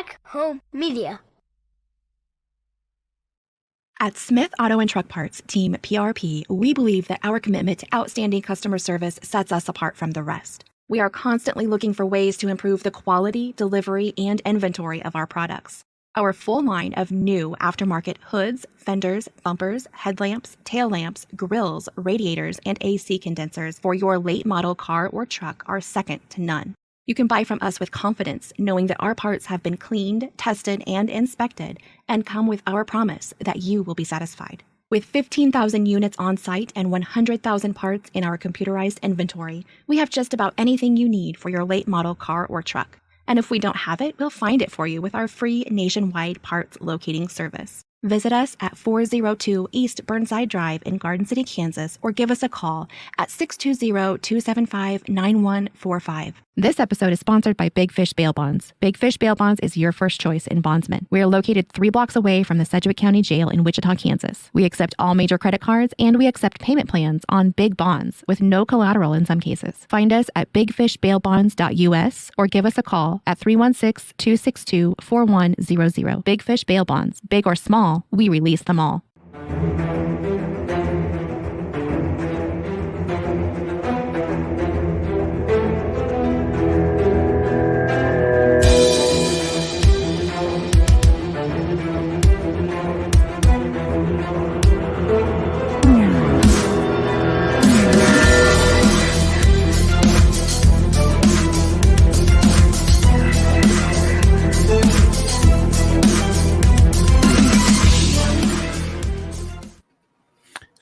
Back Home Media. At Smith Auto and Truck Parts, Team PRP, we believe that our commitment to outstanding customer service sets us apart from the rest. We are constantly looking for ways to improve the quality, delivery, and inventory of our products. Our full line of new aftermarket hoods, fenders, bumpers, headlamps, tail lamps, grills, radiators, and AC condensers for your late model car or truck are second to none. You can buy from us with confidence, knowing that our parts have been cleaned, tested, and inspected, and come with our promise that you will be satisfied. With 15,000 units on site and 100,000 parts in our computerized inventory, we have just about anything you need for your late model car or truck. And if we don't have it, we'll find it for you with our free nationwide parts locating service. Visit us at 402 East Burnside Drive in Garden City, Kansas, or give us a call at 620-275-9145. This episode is sponsored by Big Fish Bail Bonds. Big Fish Bail Bonds is your first choice in bondsmen. We are located 3 blocks away from the Sedgwick County Jail in Wichita, Kansas. We accept all major credit cards, and we accept payment plans on big bonds with no collateral in some cases. Find us at bigfishbailbonds.us or give us a call at 316-262-4100. Big Fish Bail Bonds. Big or small, we release them all.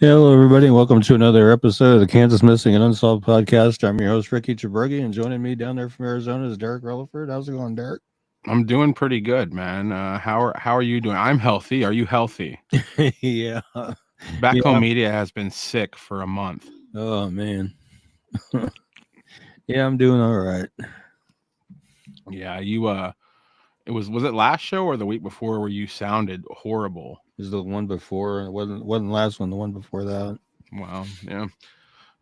Hello, everybody, and welcome to another episode of the Kansas Missing and Unsolved podcast. I'm your host, Ricky Chaburgi, and joining me down there from Arizona is Derek Rutherford. How's it going, Derek? I'm doing pretty good, man. How are you doing? I'm healthy. Are you healthy? Yeah. Back Home Media has been sick for a month. Oh, man. Yeah, I'm doing all right. Yeah, you it was it last show or the week before where you sounded horrible? It was the one before. It wasn't the last one, the one before that. Wow. Yeah.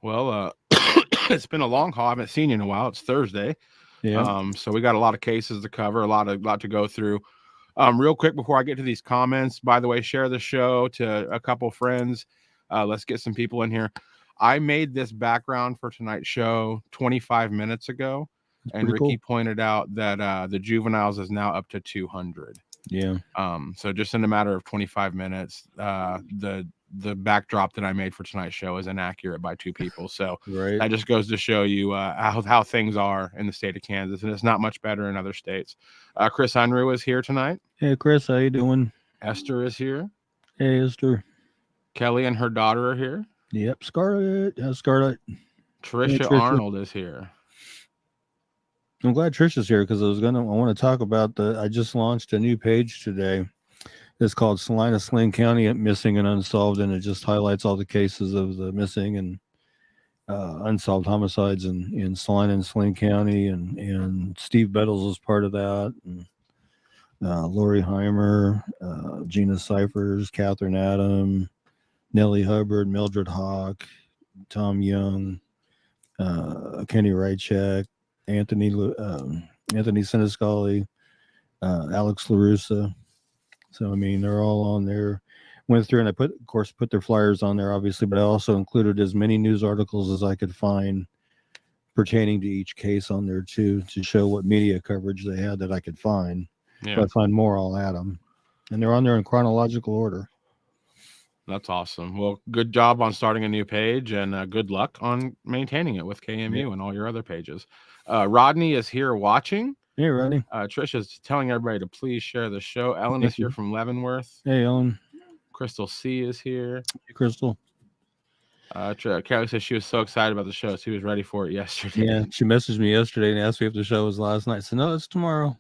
Well, it's been a long haul. I haven't seen you in a while. It's Thursday. Yeah. So we got a lot of cases to cover, a lot to go through. Real quick before I get to these comments, by the way, share the show to a couple friends. Let's get some people in here. I made this background for tonight's show 25 minutes ago, and Ricky pointed out that the juveniles is now up to 200. Yeah. So just in a matter of 25 minutes, the backdrop that I made for tonight's show is inaccurate by 2 people. So right. That just goes to show you how things are in the state of Kansas, and it's not much better in other states. Chris Unruh is here tonight. Hey, Chris, how you doing? Esther is here. Hey, Esther. Kelly and her daughter are here. Yep, Scarlett. Scarlett. Trisha Arnold is here. I'm glad Trisha's here because I want to talk about I just launched a new page today. It's called Salina Sling County Missing and Unsolved, and it just highlights all the cases of the missing and unsolved homicides in Salina and Sling County, and Steve Bettles was part of that, and Lori Heimer, Gina Cyphers, Catherine Adam, Nellie Hubbard, Mildred Hawk, Tom Young, Kenny Rychek, Anthony Siniscali, Alex LaRussa. So, I mean, they're all on there. Went through and I put their flyers on there, obviously, but I also included as many news articles as I could find pertaining to each case on there, too, to show what media coverage they had that I could find. Yeah. If I find more, I'll add them. And they're on there in chronological order. That's awesome. Well, good job on starting a new page, and good luck on maintaining it with KMU and all your other pages. Rodney is here watching. Hey, Rodney. Trisha's telling everybody to please share the show. Ellen is here from Leavenworth. Hey, Ellen. Crystal C is here. Hey, Crystal. Kelly says she was so excited about the show. She was ready for it yesterday. Yeah, she messaged me yesterday and asked me if the show was last night. I said, no, it's tomorrow.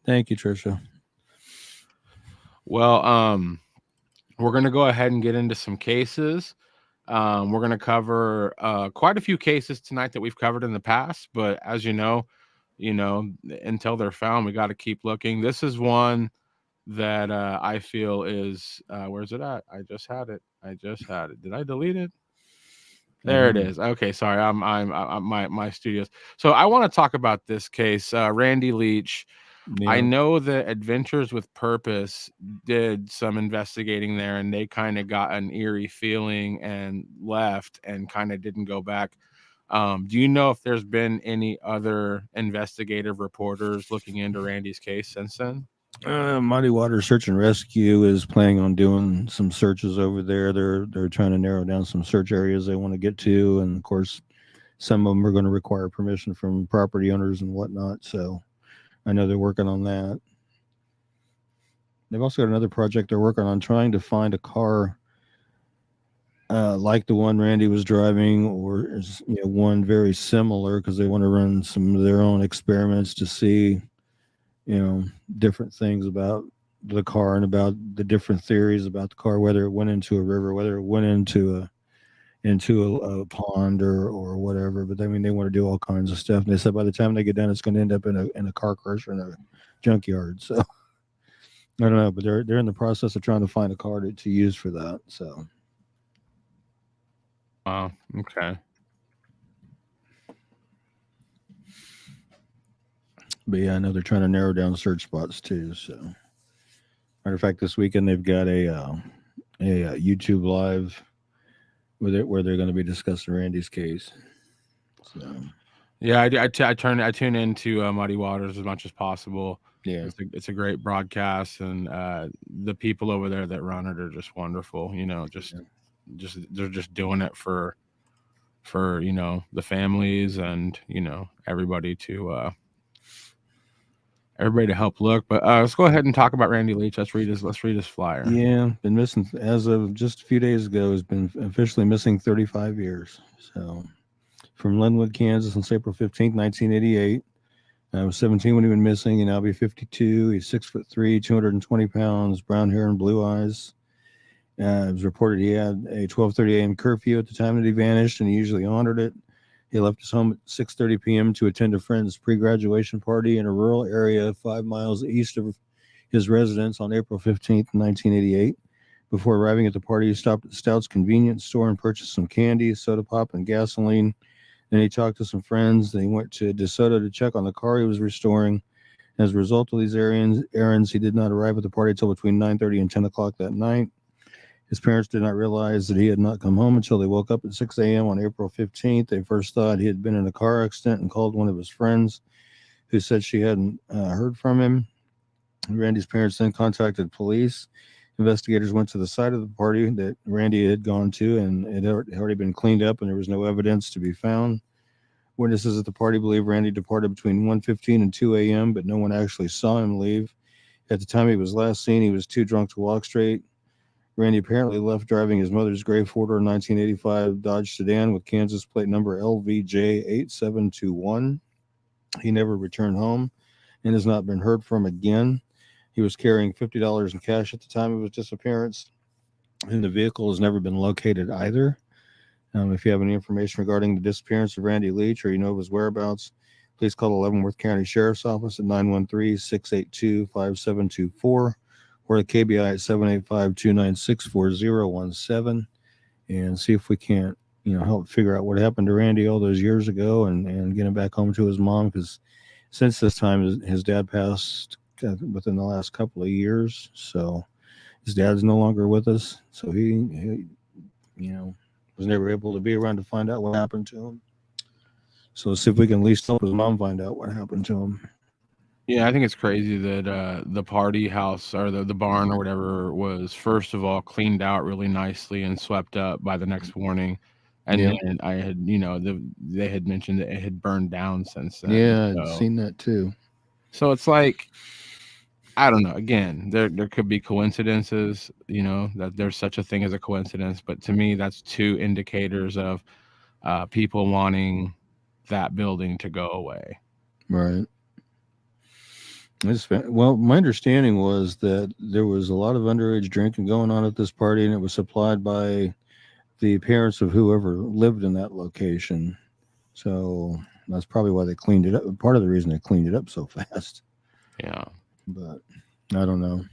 Thank you, Trisha. Well, we're going to go ahead and get into some cases. We're going to cover quite a few cases tonight that we've covered in the past, but as you know, until they're found, we got to keep looking. This is one that I feel is where's it at? I just had it. Did I delete it? There it is. Okay, sorry. I'm my studios. So I want to talk about this case. Randy Leach. I know that Adventures with Purpose did some investigating there, and they kind of got an eerie feeling and left and kind of didn't go back. Do you know if there's been any other investigative reporters looking into Randy's case since then? Muddy Water Search and Rescue is planning on doing some searches over there. They're trying to narrow down some search areas they want to get to, and of course, some of them are going to require permission from property owners and whatnot. So I know they're working on that. They've also got another project they're working on, trying to find a car like the one Randy was driving, or one very similar, because they want to run some of their own experiments to see different things about the car and about the different theories about the car, whether it went into a river, whether it went into a pond or whatever. But I mean, they want to do all kinds of stuff. And they said by the time they get done, it's going to end up in a car crash or in a junkyard. So I don't know, but they're in the process of trying to find a car to use for that. So. Wow. Okay. But yeah, I know they're trying to narrow down search spots too. So, matter of fact, this weekend they've got a YouTube live where they're going to be discussing Randy's case. So, yeah, I tune into Muddy Waters as much as possible. Yeah, it's a great broadcast, and the people over there that run it are just wonderful. They're just doing it for the families and everybody to help look. But let's go ahead and talk about Randy Leach. Let's read his flyer. Yeah, been missing as of just a few days ago. Has been officially missing 35 years. So, from Linwood, Kansas, on April 15th, 1988. I was 17 when he went missing, and now be 52. He's 6'3", 220 pounds, brown hair and blue eyes. It was reported he had a 12:30 a.m. curfew at the time that he vanished, and he usually honored it. He left his home at 6:30 p.m. to attend a friend's pre-graduation party in a rural area 5 miles east of his residence on April 15th, 1988. Before arriving at the party, he stopped at Stout's convenience store and purchased some candy, soda pop, and gasoline. Then he talked to some friends. Then he went to DeSoto to check on the car he was restoring. As a result of these errands, he did not arrive at the party until between 9:30 and 10 o'clock that night. His parents did not realize that he had not come home until they woke up at 6 a.m. on April 15th. They first thought he had been in a car accident and called one of his friends, who said she hadn't heard from him. Randy's parents then contacted police. Investigators went to the site of the party that Randy had gone to, and it had already been cleaned up, and there was no evidence to be found. Witnesses at the party believe Randy departed between 1:15 and 2 a.m., but no one actually saw him leave. At the time he was last seen, he was too drunk to walk straight. Randy apparently left driving his mother's gray 4-door 1985 Dodge sedan with Kansas plate number LVJ8721. He never returned home and has not been heard from again. He was carrying $50 in cash at the time of his disappearance, and the vehicle has never been located either. If you have any information regarding the disappearance of Randy Leach or you know of his whereabouts, please call the Leavenworth County Sheriff's Office at 913-682-5724 or the KBI at 785-296-4017 and see if we can't, help figure out what happened to Randy all those years ago and get him back home to his mom, because since this time his dad passed within the last couple of years. So his dad's no longer with us. So he was never able to be around to find out what happened to him. So let's see if we can at least help his mom find out what happened to him. Yeah, I think it's crazy that the party house or the barn or whatever was first of all cleaned out really nicely and swept up by the next morning, and then I had they had mentioned that it had burned down since then. Yeah, I'd seen that too. So it's like, I don't know. Again, there could be coincidences, that there's such a thing as a coincidence, but to me, that's two indicators of people wanting that building to go away. Right. Well, my understanding was that there was a lot of underage drinking going on at this party, and it was supplied by the parents of whoever lived in that location. So that's probably why they cleaned it up. Part of the reason they cleaned it up so fast. Yeah. But I don't know.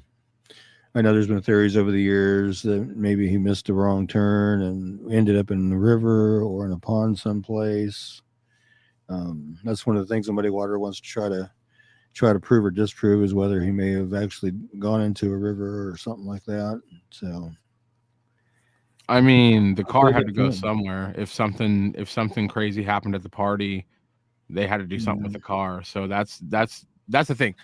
I know there's been theories over the years that maybe he missed a wrong turn and ended up in the river or in a pond someplace. That's one of the things Muddy Water wants to try to prove or disprove is whether he may have actually gone into a river or something like that. So, I mean, the car believe had it to go can. somewhere. If something crazy happened at the party, they had to do something with the car. So that's the thing.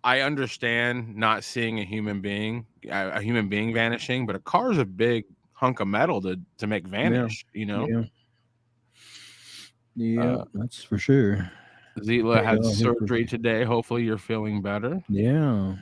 I understand not seeing a human being vanishing, but a car is a big hunk of metal to make vanish. You know, Yeah, that's for sure. Zila had Yeah, surgery today. Hopefully, you're feeling better. yeah.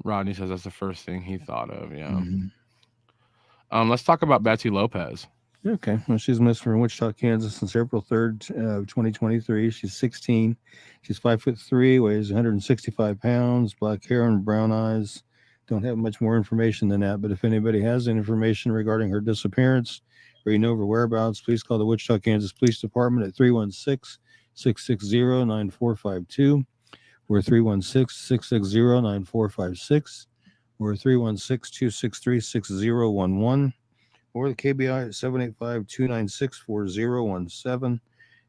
Rodney says that's the first thing he thought of. Yeah. Mm-hmm. Let's talk about Betsy Lopez. Okay. Well, she's missing from Wichita, Kansas since April 3rd, 2023. She's 16. She's 5'3", weighs 165 pounds, black hair and brown eyes. Don't have much more information than that, but if anybody has any information regarding her disappearance or you know her whereabouts, please call the Wichita, Kansas Police Department at 316-660-9452 or 316-660-9456 or 316-263-6011. Or the KBI at 785-296-4017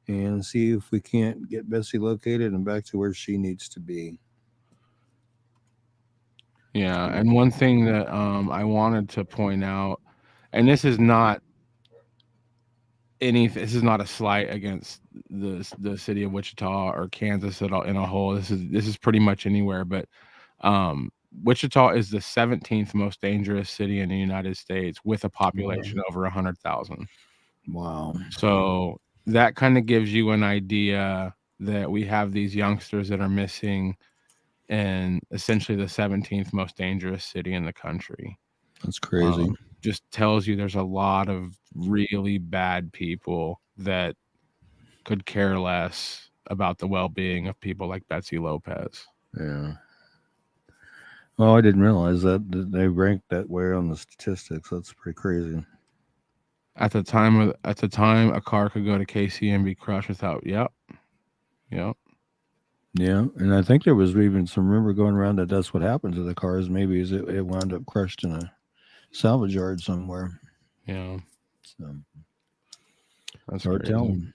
and see if we can't get Bessie located and back to where she needs to be. Yeah, and one thing that I wanted to point out, and this is not this is not a slight against the city of Wichita or Kansas at all in a whole. This is pretty much anywhere, but Wichita is the 17th most dangerous city in the United States with a population over 100,000. Wow. So that kind of gives you an idea that we have these youngsters that are missing in essentially the 17th most dangerous city in the country. That's crazy. Just tells you there's a lot of really bad people that could care less about the well-being of people like Betsy Lopez. Yeah. Oh, I didn't realize that they ranked that way on the statistics. That's pretty crazy. At the time, a car could go to KC and be crushed without. Yep. Yeah, and I think there was even some rumor going around that that's what happened to the cars. Maybe is it wound up crushed in a salvage yard somewhere. Yeah. So that's hard telling.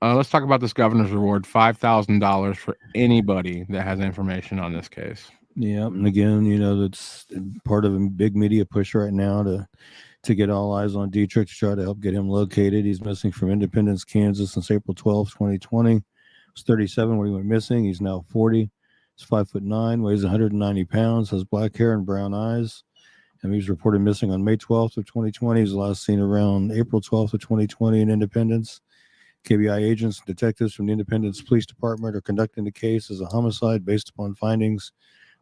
Let's talk about this governor's reward: $5,000 for anybody that has information on this case. Yeah, and again, that's part of a big media push right now to get all eyes on Dietrich to try to help get him located. He's missing from Independence, Kansas since April 12th, 2020. He was 37 when he went missing. He's now 40. He's 5'9", weighs 190 pounds, has black hair and brown eyes. And he was reported missing on May 12th of 2020. He was last seen around April 12th of 2020 in Independence. KBI agents and detectives from the Independence Police Department are conducting the case as a homicide based upon findings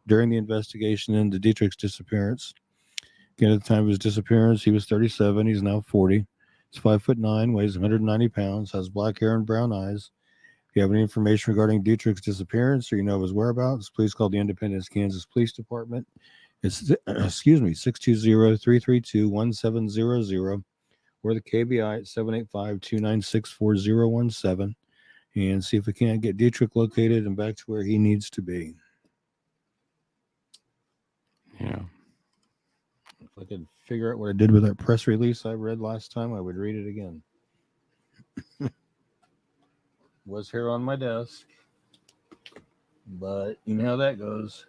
during the investigation into Dietrich's disappearance. Again, at the time of his disappearance, he was 37. He's now 40. He's 5'9", weighs 190 pounds, has black hair and brown eyes. If you have any information regarding Dietrich's disappearance or you know his whereabouts, please call the Independence, Kansas Police Department. It's 620-332-1700 or the KBI at 785-296-4017 and see if we can't get Dietrich located and back to where he needs to be. Yeah. If I could figure out what I did with that press release I read last time, I would read it again. Was here on my desk, but you know how that goes.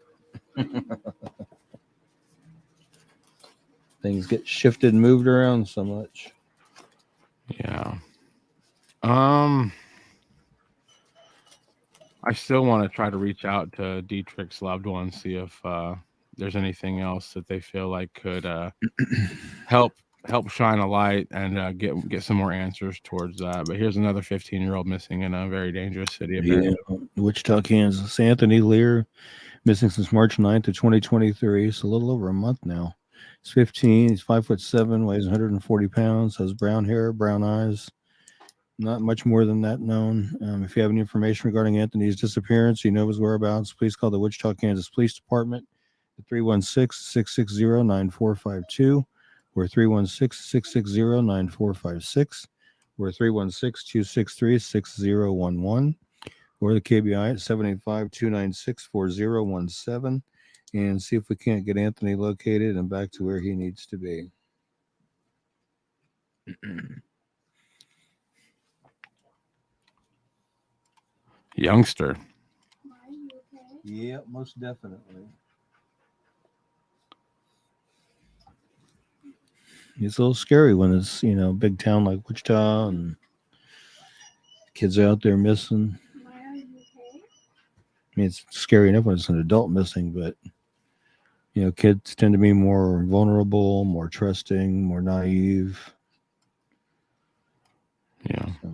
Things get shifted and moved around so much. Yeah. I still want to try to reach out to Dietrich's loved ones, see if there's anything else that they feel like could help shine a light and get some more answers towards that. But here's another 15-year-old missing in a very dangerous city. Yeah, Wichita, Kansas. Anthony Lear, missing since March 9th of 2023. It's a little over a month now. He's 15. He's 5'7", weighs 140 pounds, has brown hair, brown eyes. Not much more than that known. If you have any information regarding Anthony's disappearance, you know his whereabouts, please call the Wichita, Kansas Police Department at 316-660-9452 or 316-660-9456 or 316-263-6011 or the KBI at 785-296-4017, and see if we can't get Anthony located and back to where he needs to be. Youngster. Yeah, most definitely. It's a little scary when it's, a big town like Wichita and kids out there missing. I mean, it's scary enough when it's an adult missing, but, kids tend to be more vulnerable, more trusting, more naive. Yeah. So,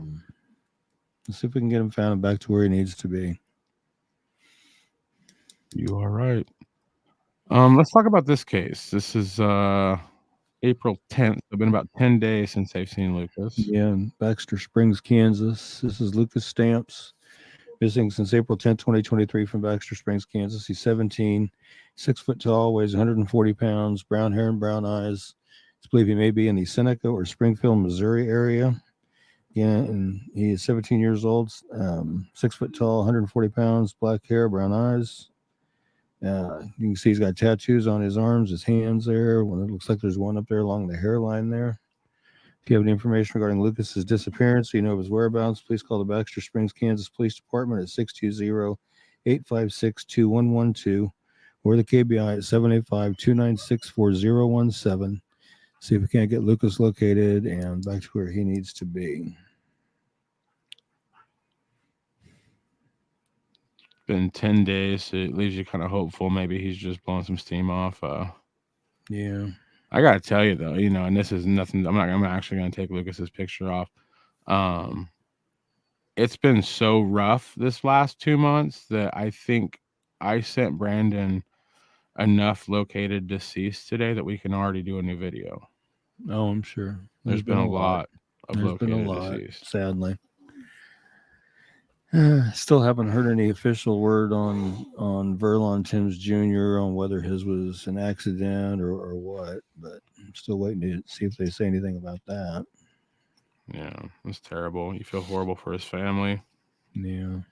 let's see if we can get him found and back to where he needs to be. You are right. Let's talk about this case. This is April 10th. It's been about 10 days since they've seen Lucas. Yeah, in Baxter Springs, Kansas. This is Lucas Stamps, missing since April 10th, 2023 from Baxter Springs, Kansas. He's 17, 6 foot tall, weighs 140 pounds, brown hair and brown eyes. It's believed he may be in the Seneca or Springfield, Missouri area. Yeah, and he is 17 years old, 6 foot tall, 140 pounds, black hair, brown eyes. You can see he's got tattoos on his arms, his hands there. Well, it looks like there's one up there along the hairline there. If you have any information regarding Lucas's disappearance, of his whereabouts, please call the Baxter Springs, Kansas Police Department at 620-856-2112 or the KBI at 785-296-4017. See if we can't get Lucas located and back to where he needs to be. Been 10 days, so it leaves you kind of hopeful. Maybe he's just blowing some steam off. Yeah. I gotta tell you though, and this is nothing. I'm actually gonna take Lucas's picture off. It's been so rough this last 2 months that I think I sent Brandon enough located deceased today that we can already do a new video. Oh, I'm sure. There's been a lot of There's located been a lot, deceased. sadly. Still haven't heard any official word on Verlon Timms Jr. on whether his was an accident or what, but I'm still waiting to see if they say anything about that. Yeah, it's terrible. You feel horrible for his family. Yeah.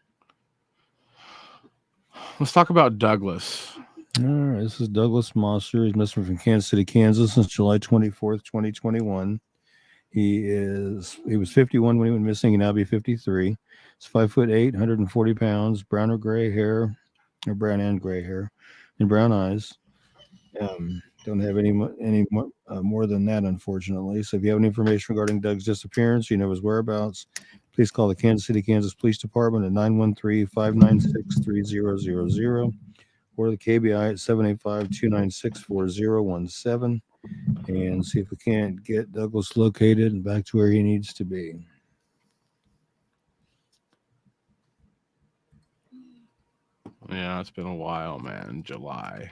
Let's talk about Douglas. All right, this is Douglas Monster. He's missing from Kansas City, Kansas since July 24th, 2021. He was 51 when he went missing, and now be 53. He's 5'8", 140 pounds, brown or gray hair, or brown and gray hair, and brown eyes. Don't have any more than that, unfortunately. So if you have any information regarding Doug's disappearance, his whereabouts, please call the Kansas City, Kansas Police Department at 913-596-3000 or the KBI at 785-296-4017 and see if we can't get Douglas located and back to where he needs to be. Yeah, it's been a while, man. July.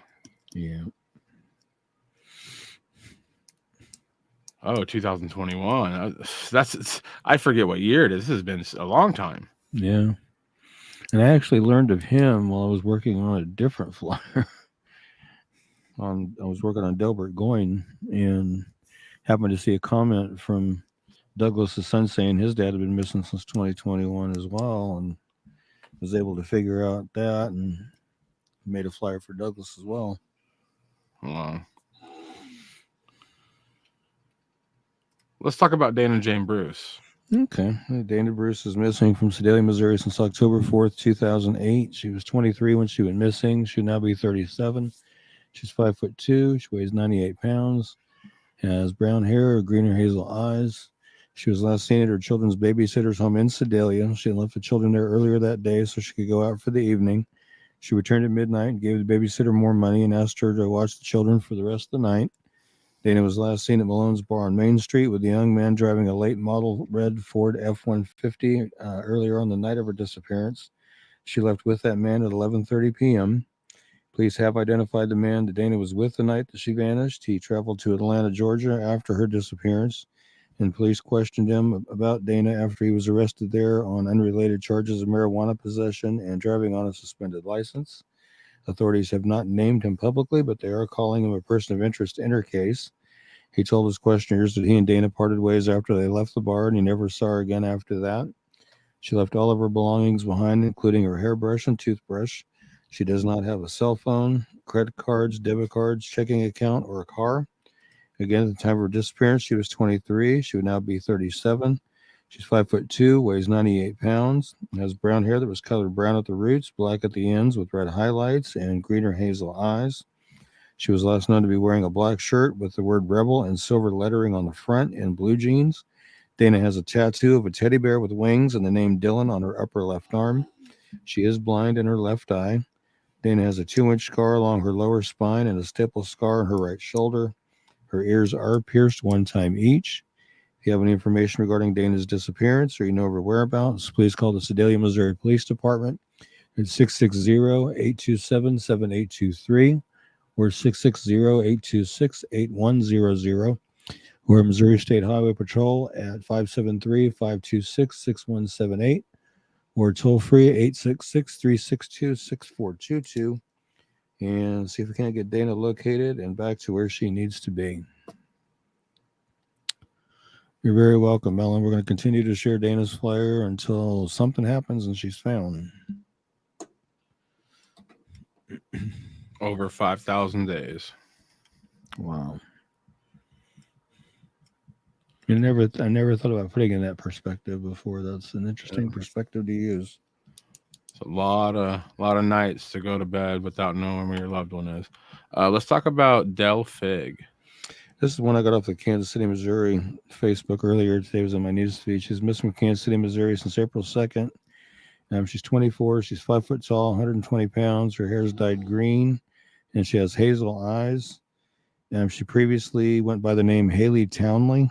Yeah. Oh, 2021. I forget what year it is. This has been a long time. Yeah. And I actually learned of him while I was working on a different flyer. I was working on Delbert Goyne and happened to see a comment from Douglas's son saying his dad had been missing since 2021 as well, and was able to figure out that and made a flyer for Douglas as well. Wow. Let's talk about Dana Jane Bruce. Okay. Dana Bruce is missing from Sedalia, Missouri since October 4th, 2008. She was 23 when she went missing. She'll now be 37. She's 5'2". She weighs 98 pounds. Has brown hair, green or hazel eyes. She was last seen at her children's babysitter's home in Sedalia. She had left the children there earlier that day so she could go out for the evening. She returned at midnight and gave the babysitter more money and asked her to watch the children for the rest of the night. Dana was last seen at Malone's Bar on Main Street with a young man driving a late model red Ford F-150 earlier on the night of her disappearance. She left with that man at 11:30 p.m. Police have identified the man that Dana was with the night that she vanished. He traveled to Atlanta, Georgia after her disappearance, and police questioned him about Dana after he was arrested there on unrelated charges of marijuana possession and driving on a suspended license. Authorities have not named him publicly, but they are calling him a person of interest in her case. He told his questioners that he and Dana parted ways after they left the bar, and he never saw her again after that. She left all of her belongings behind, including her hairbrush and toothbrush. She does not have a cell phone, credit cards, debit cards, checking account, or a car. Again, at the time of her disappearance, she was 23. She would now be 37. She's 5'2", weighs 98 pounds, has brown hair that was colored brown at the roots, black at the ends with red highlights, and green or hazel eyes. She was last known to be wearing a black shirt with the word Rebel and silver lettering on the front and blue jeans. Dana has a tattoo of a teddy bear with wings and the name Dylan on her upper left arm. She is blind in her left eye. Dana has a 2-inch scar along her lower spine and a stipple scar on her right shoulder. Her ears are pierced 1 time each. If you have any information regarding Dana's disappearance or you know of her whereabouts, please call the Sedalia, Missouri Police Department at 660-827-7823 or 660-826-8100. Or Missouri State Highway Patrol at 573-526-6178 or toll free 866-362-6422 and see if we can't get Dana located and back to where she needs to be. You're very welcome, Ellen. We're going to continue to share Dana's flyer until something happens and she's found. Over 5,000 days. Wow. I never thought about putting in that perspective before. That's an interesting perspective to use. It's a lot of nights to go to bed without knowing where your loved one is. Let's talk about Del Fig. This is one I got off the Kansas City, Missouri Facebook earlier today. It was on my news feed. She's missing from Kansas City, Missouri since April 2nd. She's 24. She's 5 foot tall, 120 pounds. Her hair is dyed green, and she has hazel eyes. She previously went by the name Haley Townley.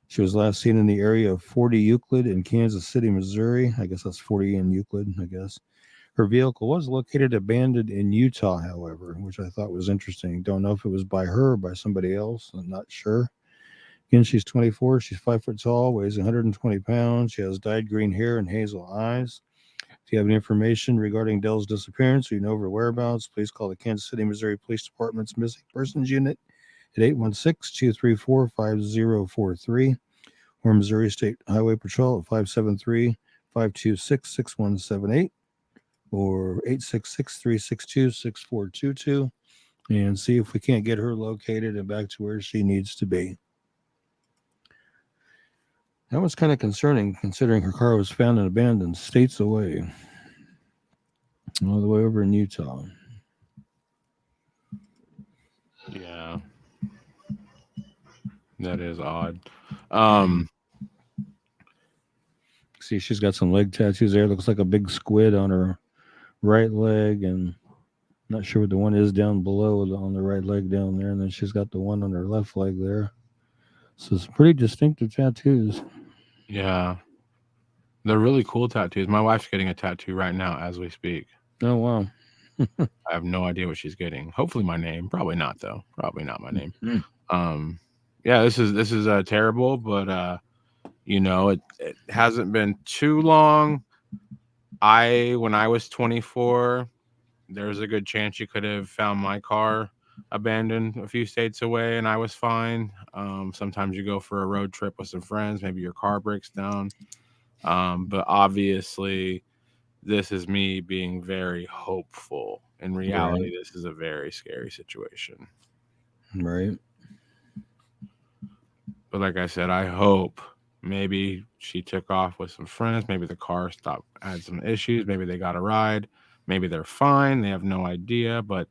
She was last seen in the area of 40 Euclid in Kansas City, Missouri. I guess that's 40 in Euclid, I guess. Her vehicle was located abandoned in Utah, however, which I thought was interesting. Don't know if it was by her or by somebody else. I'm not sure. Again, she's 24. She's 5 foot tall, weighs 120 pounds. She has dyed green hair and hazel eyes. If you have any information regarding Dell's disappearance or you know of her whereabouts, please call the Kansas City, Missouri Police Department's Missing Persons Unit at 816-234-5043 or Missouri State Highway Patrol at 573-526-6178 or 866-362-6422 and see if we can't get her located and back to where she needs to be. That was kind of concerning considering her car was found and abandoned states away, all the way over in Utah. Yeah. That is odd. See, she's got some leg tattoos there. Looks like a big squid on her right leg, and I'm not sure what the one is down below on the right leg down there. And then she's got the one on her left leg there. So it's pretty distinctive tattoos. Yeah. They're really cool tattoos. My wife's getting a tattoo right now as we speak. Oh, wow. I have no idea what she's getting. Hopefully my name. Probably not, though. Probably not my name. Yeah, this is terrible, but it hasn't been too long. When I was 24, there's a good chance you could have found my car abandoned a few states away and I was fine. Sometimes you go for a road trip with some friends, maybe your car breaks down. But obviously this is me being very hopeful. In reality, right. This is a very scary situation. Right. But like I said, I hope maybe she took off with some friends. Maybe the car had some issues. Maybe they got a ride. Maybe they're fine. They have no idea. But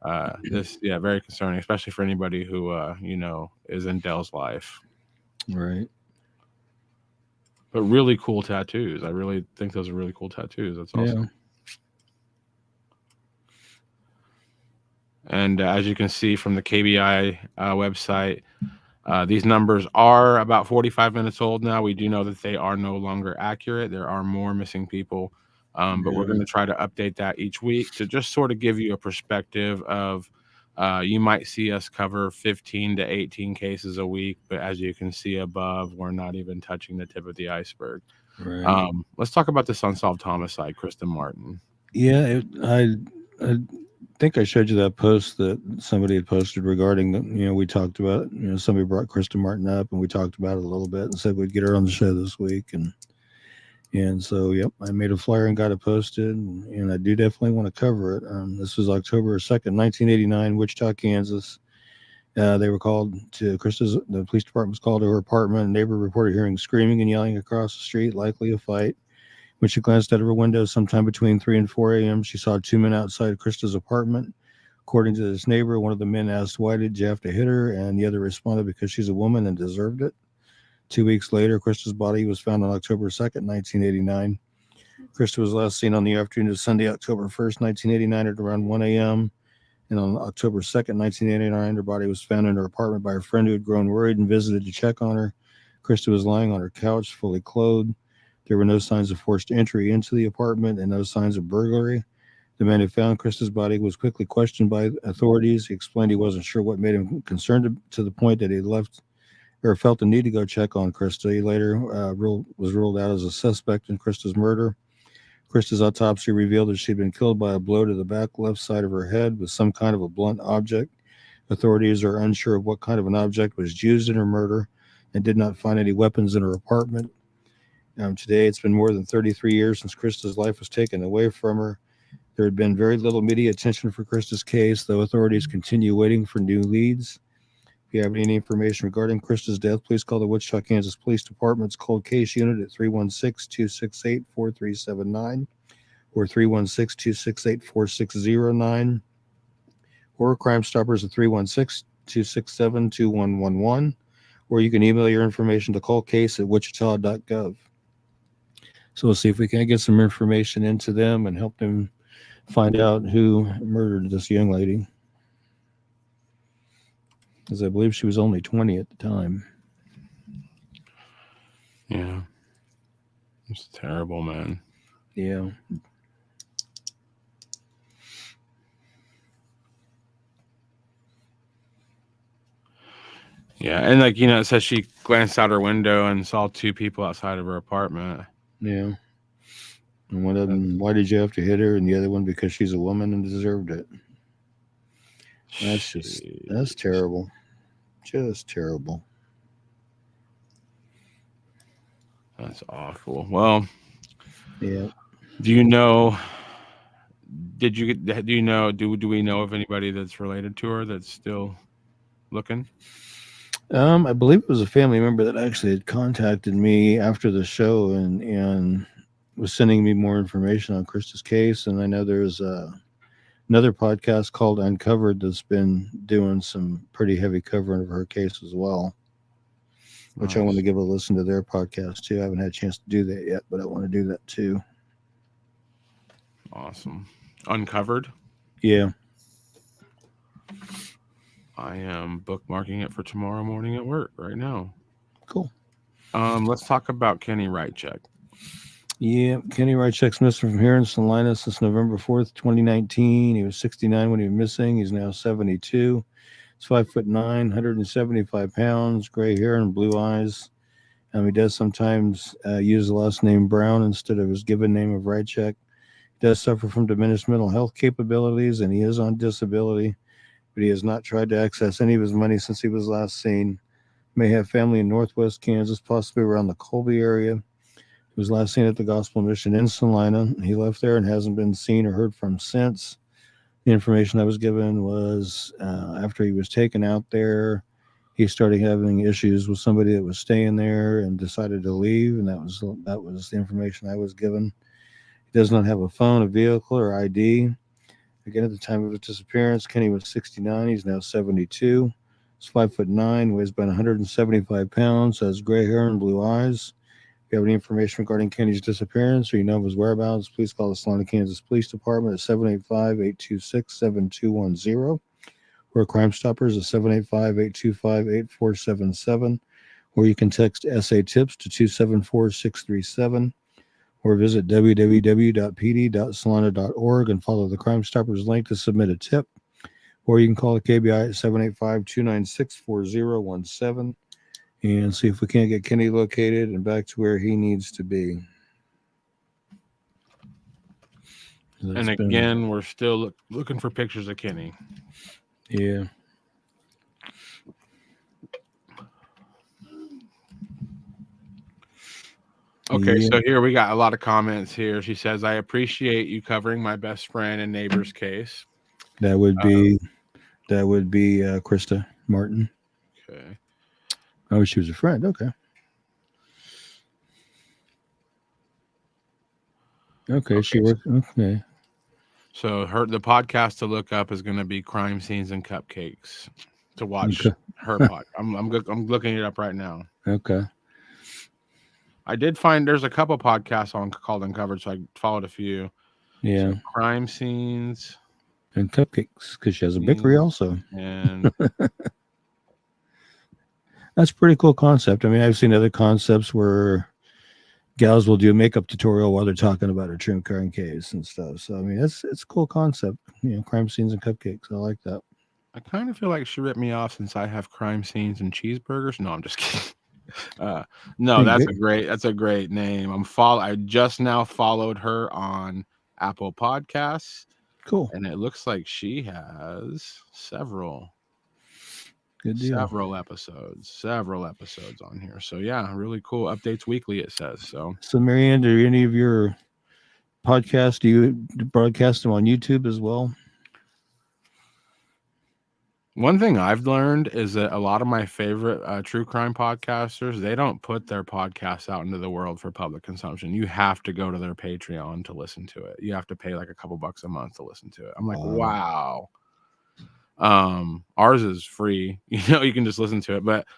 very concerning, especially for anybody who, is in Dell's life. Right. But really cool tattoos. I really think those are really cool tattoos. That's awesome. Yeah. And as you can see from the KBI website, these numbers are about 45 minutes old now. We do know that they are no longer accurate. There are more missing people, but we're going to try to update that each week to just sort of give you a perspective of you might see us cover 15 to 18 cases a week, but as you can see above, we're not even touching the tip of the iceberg. Right. Let's talk about this unsolved homicide, Kristen Martin. Yeah, I think I showed you that post that somebody had posted regarding we talked about, somebody brought Kristen Martin up and we talked about it a little bit and said we'd get her on the show this week. And And so, yep, I made a flyer and got it posted, and I do definitely want to cover it. This was October 2nd, 1989, Wichita, Kansas. They were called to the police department was called to her apartment. A neighbor reported hearing screaming and yelling across the street, likely a fight. When she glanced out of her window sometime between 3 and 4 a.m., she saw two men outside Krista's apartment. According to this neighbor, one of the men asked, "Why did you have to hit her?" And the other responded, "Because she's a woman and deserved it." 2 weeks later, Krista's body was found on October 2nd, 1989. Krista was last seen on the afternoon of Sunday, October 1st, 1989 at around 1 a.m. And on October 2nd, 1989, her body was found in her apartment by a friend who had grown worried and visited to check on her. Krista was lying on her couch, fully clothed. There were no signs of forced entry into the apartment and no signs of burglary. The man who found Krista's body was quickly questioned by authorities. He explained he wasn't sure what made him concerned to the point that he left or felt the need to go check on Krista. He later was ruled out as a suspect in Krista's murder. Krista's autopsy revealed that she'd been killed by a blow to the back left side of her head with some kind of a blunt object. Authorities are unsure of what kind of an object was used in her murder and did not find any weapons in her apartment. Today, it's been more than 33 years since Krista's life was taken away from her. There had been very little media attention for Krista's case, though authorities continue waiting for new leads. If you have any information regarding Krista's death, please call the Wichita, Kansas Police Department's Cold Case Unit at 316-268-4379 or 316-268-4609 or Crime Stoppers at 316-267-2111, or you can email your information to coldcase@wichita.gov. So we'll see if we can get some information into them and help them find out who murdered this young lady, because I believe she was only 20 at the time. Yeah. It's terrible, man. Yeah. Yeah. And like, it says she glanced out her window and saw two people outside of her apartment. Yeah. And one of them, why did you have to hit her? And the other one, because she's a woman and deserved it. That's terrible. Just terrible. That's awful. Well, yeah. Do we know of anybody that's related to her that's still looking? I believe it was a family member that actually had contacted me after the show and was sending me more information on Krista's case. And I know there's another podcast called Uncovered that's been doing some pretty heavy covering of her case as well, which I want to give a listen to their podcast too. I haven't had a chance to do that yet, but I want to do that too. Awesome. Uncovered? Yeah. I am bookmarking it for tomorrow morning at work right now. Cool. Let's talk about Kenny Rychek. Yeah, Kenny Rychek's missing from here in Salina since November 4th, 2019. He was 69 when he was missing. He's now 72. He's 5'9", 175 pounds, gray hair and blue eyes. He does sometimes use the last name Brown instead of his given name of Rychek. He does suffer from diminished mental health capabilities, and he is on disability, but he has not tried to access any of his money since he was last seen. He may have family in northwest Kansas, possibly around the Colby area. He was last seen at the Gospel Mission in Salina. He left there and hasn't been seen or heard from since. The information I was given was after he was taken out there, he started having issues with somebody that was staying there and decided to leave, and that was the information I was given. He does not have a phone, a vehicle, or ID. Again, at the time of his disappearance, Kenny was 69. He's now 72. He's 5'9", weighs about 175 pounds, has gray hair and blue eyes. If you have any information regarding Kenny's disappearance or you know of his whereabouts, please call the Salina, Kansas Police Department at 785-826-7210 or Crime Stoppers at 785-825-8477, or you can text SA Tips to 274-637 or visit www.pd.salina.org and follow the Crime Stoppers link to submit a tip, or you can call the KBI at 785-296-4017 and see if we can't get Kenny located and back to where he needs to be. And again, we're still looking for pictures of Kenny. Yeah. Okay, Yeah, so here we got a lot of comments here. She says, "I appreciate you covering my best friend and neighbor's case." that would be Krista Martin. Okay. Oh, she was a friend. Okay. Okay, she Okay. worked. Okay. So the podcast to look up is going to be Crime Scenes and Cupcakes to watch Okay. her pod. I'm looking it up right now. Okay. I did find there's a couple podcasts on called Uncovered, so I followed a few. Yeah. So Crime Scenes And cupcakes because she has a bakery also. and That's a pretty cool concept. I mean, I've seen other concepts where gals will do a makeup tutorial while they're talking about a true crime case and stuff. So I mean, it's a cool concept. Crime scenes and cupcakes. I like that. I kind of feel like she ripped me off since I have Crime Scenes and Cheeseburgers. No, I'm just kidding. No, Hey, that's a great name. I just now followed her on Apple Podcasts, cool. and it looks like she has several Good deal. several episodes on here. So yeah, really cool. Updates weekly, it says. So Marianne, do any of your podcasts, do you broadcast them on YouTube as well? one thing I've learned is that a lot of my favorite true crime podcasters, they don't put their podcasts out into the world for public consumption. You have to go to their Patreon to listen to it. You have to pay like a couple bucks a month to listen to it. I'm like, wow. Ours is free. You can just listen to it. But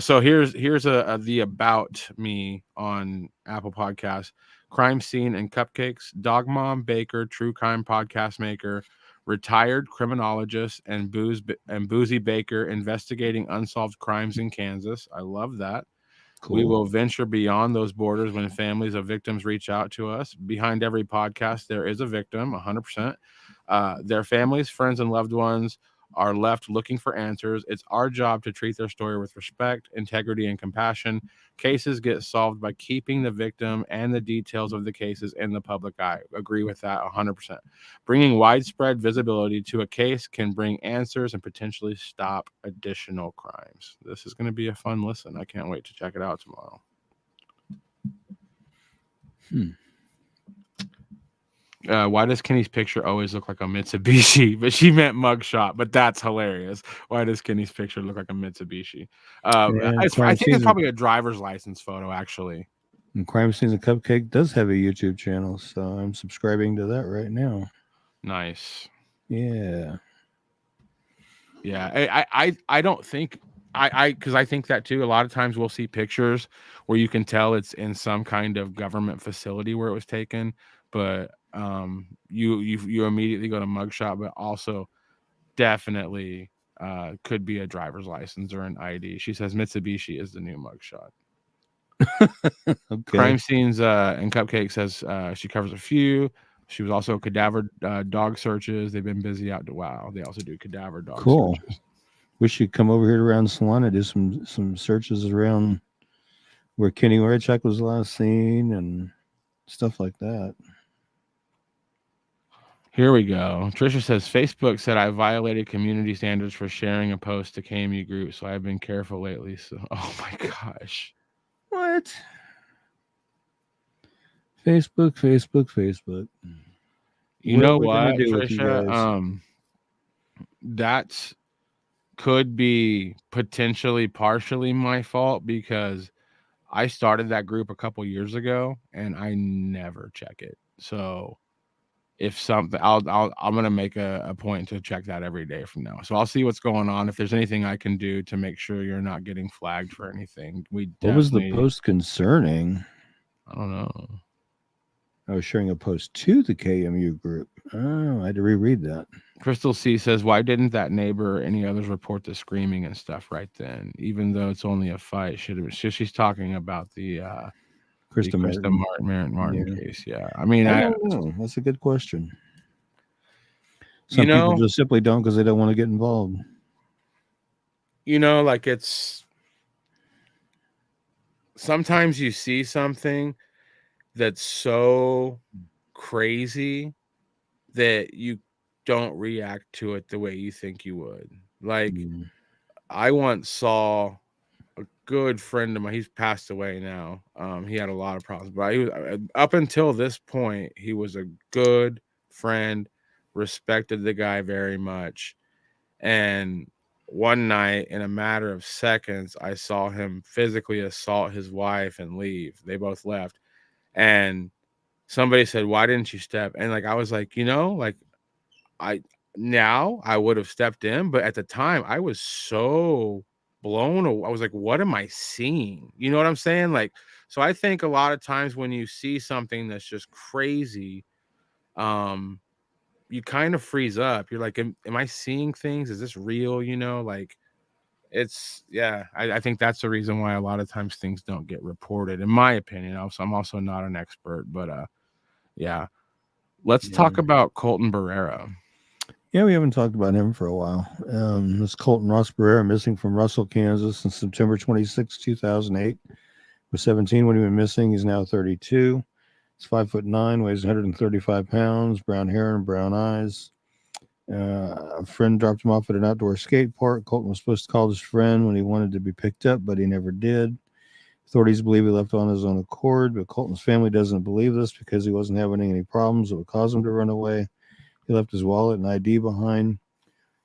so here's the about me on Apple Podcasts. Crime Scene and Cupcakes, Dog Mom Baker, true crime podcast maker, retired criminologist, and Boozy Baker investigating unsolved crimes in Kansas. I love that. Cool. We will venture beyond those borders when families of victims reach out to us. Behind every podcast, there is a victim, 100%. Their families, friends, and loved ones are left looking for answers. It's our job to treat their story with respect, integrity, and compassion. Cases get solved by keeping the victim and the details of the cases in the public eye. Agree with that 100%. Bringing widespread visibility to a case can bring answers and potentially stop additional crimes. This is going to be a fun listen. I can't wait to check it out tomorrow. Why does Kenny's picture always look like a Mitsubishi? But she meant mugshot, but that's hilarious. Why does Kenny's picture look like a Mitsubishi? I think it's probably a driver's license photo, actually. And Crime Scenes and Cupcake does have a YouTube channel, so I'm subscribing to that right now. Nice. Yeah. Yeah. I don't think because I think that too. A lot of times we'll see pictures where you can tell it's in some kind of government facility where it was taken, but you immediately go to mugshot, but also definitely could be a driver's license or an ID. She says Mitsubishi is the new mugshot. Okay. Crime Scenes and Cupcake says she covers a few. She was also cadaver dog searches. They've been busy out to wow. They also do cadaver dog searches. We should come over here around Salina, do some searches around where Kenny Warchuk was last seen and stuff like that. Here we go. Trisha says Facebook said I violated community standards for sharing a post to KMU group, so I've been careful lately. So, oh my gosh, what? Facebook. You know what, Trisha? That could be potentially partially my fault because I started that group a couple years ago and I never check it. So if something, I'm gonna make a point to check that every day from now. So I'll see what's going on. If there's anything I can do to make sure you're not getting flagged for anything, what was the post concerning? I don't know. I was sharing a post to the KMU group. Oh, I had to reread that. Crystal C says, "Why didn't that neighbor or any others report the screaming and stuff right then? Even though it's only a fight, she's talking about the Krista Martin case. Yeah, I mean, I don't know. That's a good question. Some people people just simply don't because they don't want to get involved. Like it's sometimes you see something that's so crazy that you don't react to it the way you think you would. Like I once saw a good friend of mine. He's passed away now. He had a lot of problems, but he was, up until this point, he was a good friend, respected the guy very much. And one night, in a matter of seconds, I saw him physically assault his wife and leave. They both left. And somebody said, "Why didn't you step?" And like I was like, like I now I would have stepped in, but at the time I was so blown away. I was like, what am I seeing? You know what I'm saying? Like, so I think a lot of times when you see something that's just crazy, you kind of freeze up. You're like, am I seeing things? Is this real? Like I think that's the reason why a lot of times things don't get reported, in my opinion. Also, I'm also not an expert, but yeah. Let's talk about Colton Barrera. Yeah, we haven't talked about him for a while. This Colton Ross Barrera, missing from Russell, Kansas since September 26, 2008. Was 17 when he went missing. He's now 32. He's 5'9", weighs 135 pounds, brown hair and brown eyes. A friend dropped him off at an outdoor skate park. Colton was supposed to call his friend when he wanted to be picked up, but he never did. Authorities believe he left on his own accord, but Colton's family doesn't believe this because he wasn't having any problems that would cause him to run away. He left his wallet and ID behind.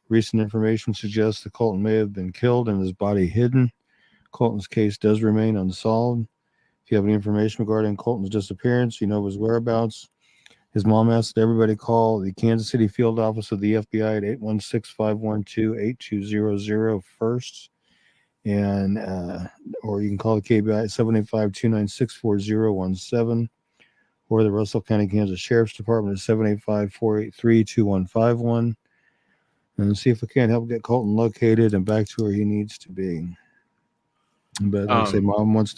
Recent information suggests that Colton may have been killed and his body hidden. Colton's case does remain unsolved. If you have any information regarding Colton's disappearance, you know his whereabouts. His mom asked everybody call the Kansas City field office of the FBI at 816-512-8200 first. And or you can call the KBI at 785-296-4017 or the Russell County, Kansas Sheriff's Department at 785-483-2151 and see if we can't help get Colton located and back to where he needs to be. But like I say, Mom wants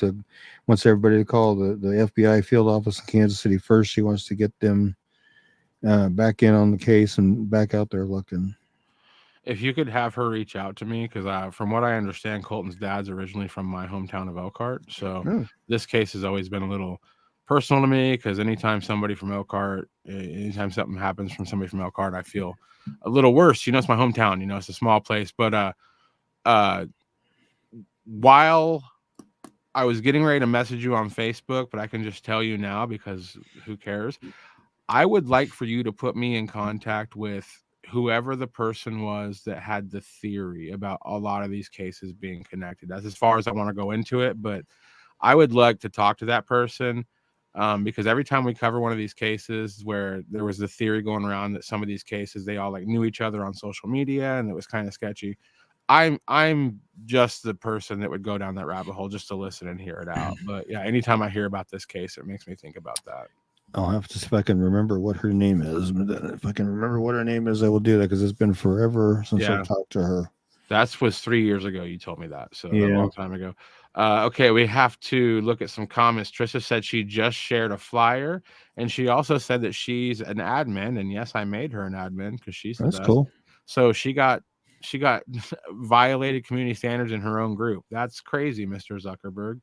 everybody to call the FBI field office in Kansas City first. She wants to get them back in on the case and back out there looking. If you could have her reach out to me, because from what I understand, Colton's dad's originally from my hometown of Elkhart. So This case has always been a little personal to me, because anytime somebody from Elkhart, anytime something happens from somebody from Elkhart, I feel a little worse. It's my hometown. It's a small place. But while I was getting ready to message you on Facebook, but I can just tell you now because who cares? I would like for you to put me in contact with whoever the person was that had the theory about a lot of these cases being connected. That's as far as I want to go into it, but I would like to talk to that person because every time we cover one of these cases where there was the theory going around that some of these cases, they all like knew each other on social media and it was kind of sketchy. I'm just the person that would go down that rabbit hole just to listen and hear it out. But yeah, anytime I hear about this case, it makes me think about that. I'll have to see if I can remember what her name is. But if I can remember what her name is, I will do that because it's been forever since I've talked to her. That was 3 years ago. You told me that. So a long time ago. Okay, we have to look at some comments. Trisha said she just shared a flyer, and she also said that she's an admin. And yes, I made her an admin because she's the best. Cool. So she got violated community standards in her own group. That's crazy, Mr. Zuckerberg.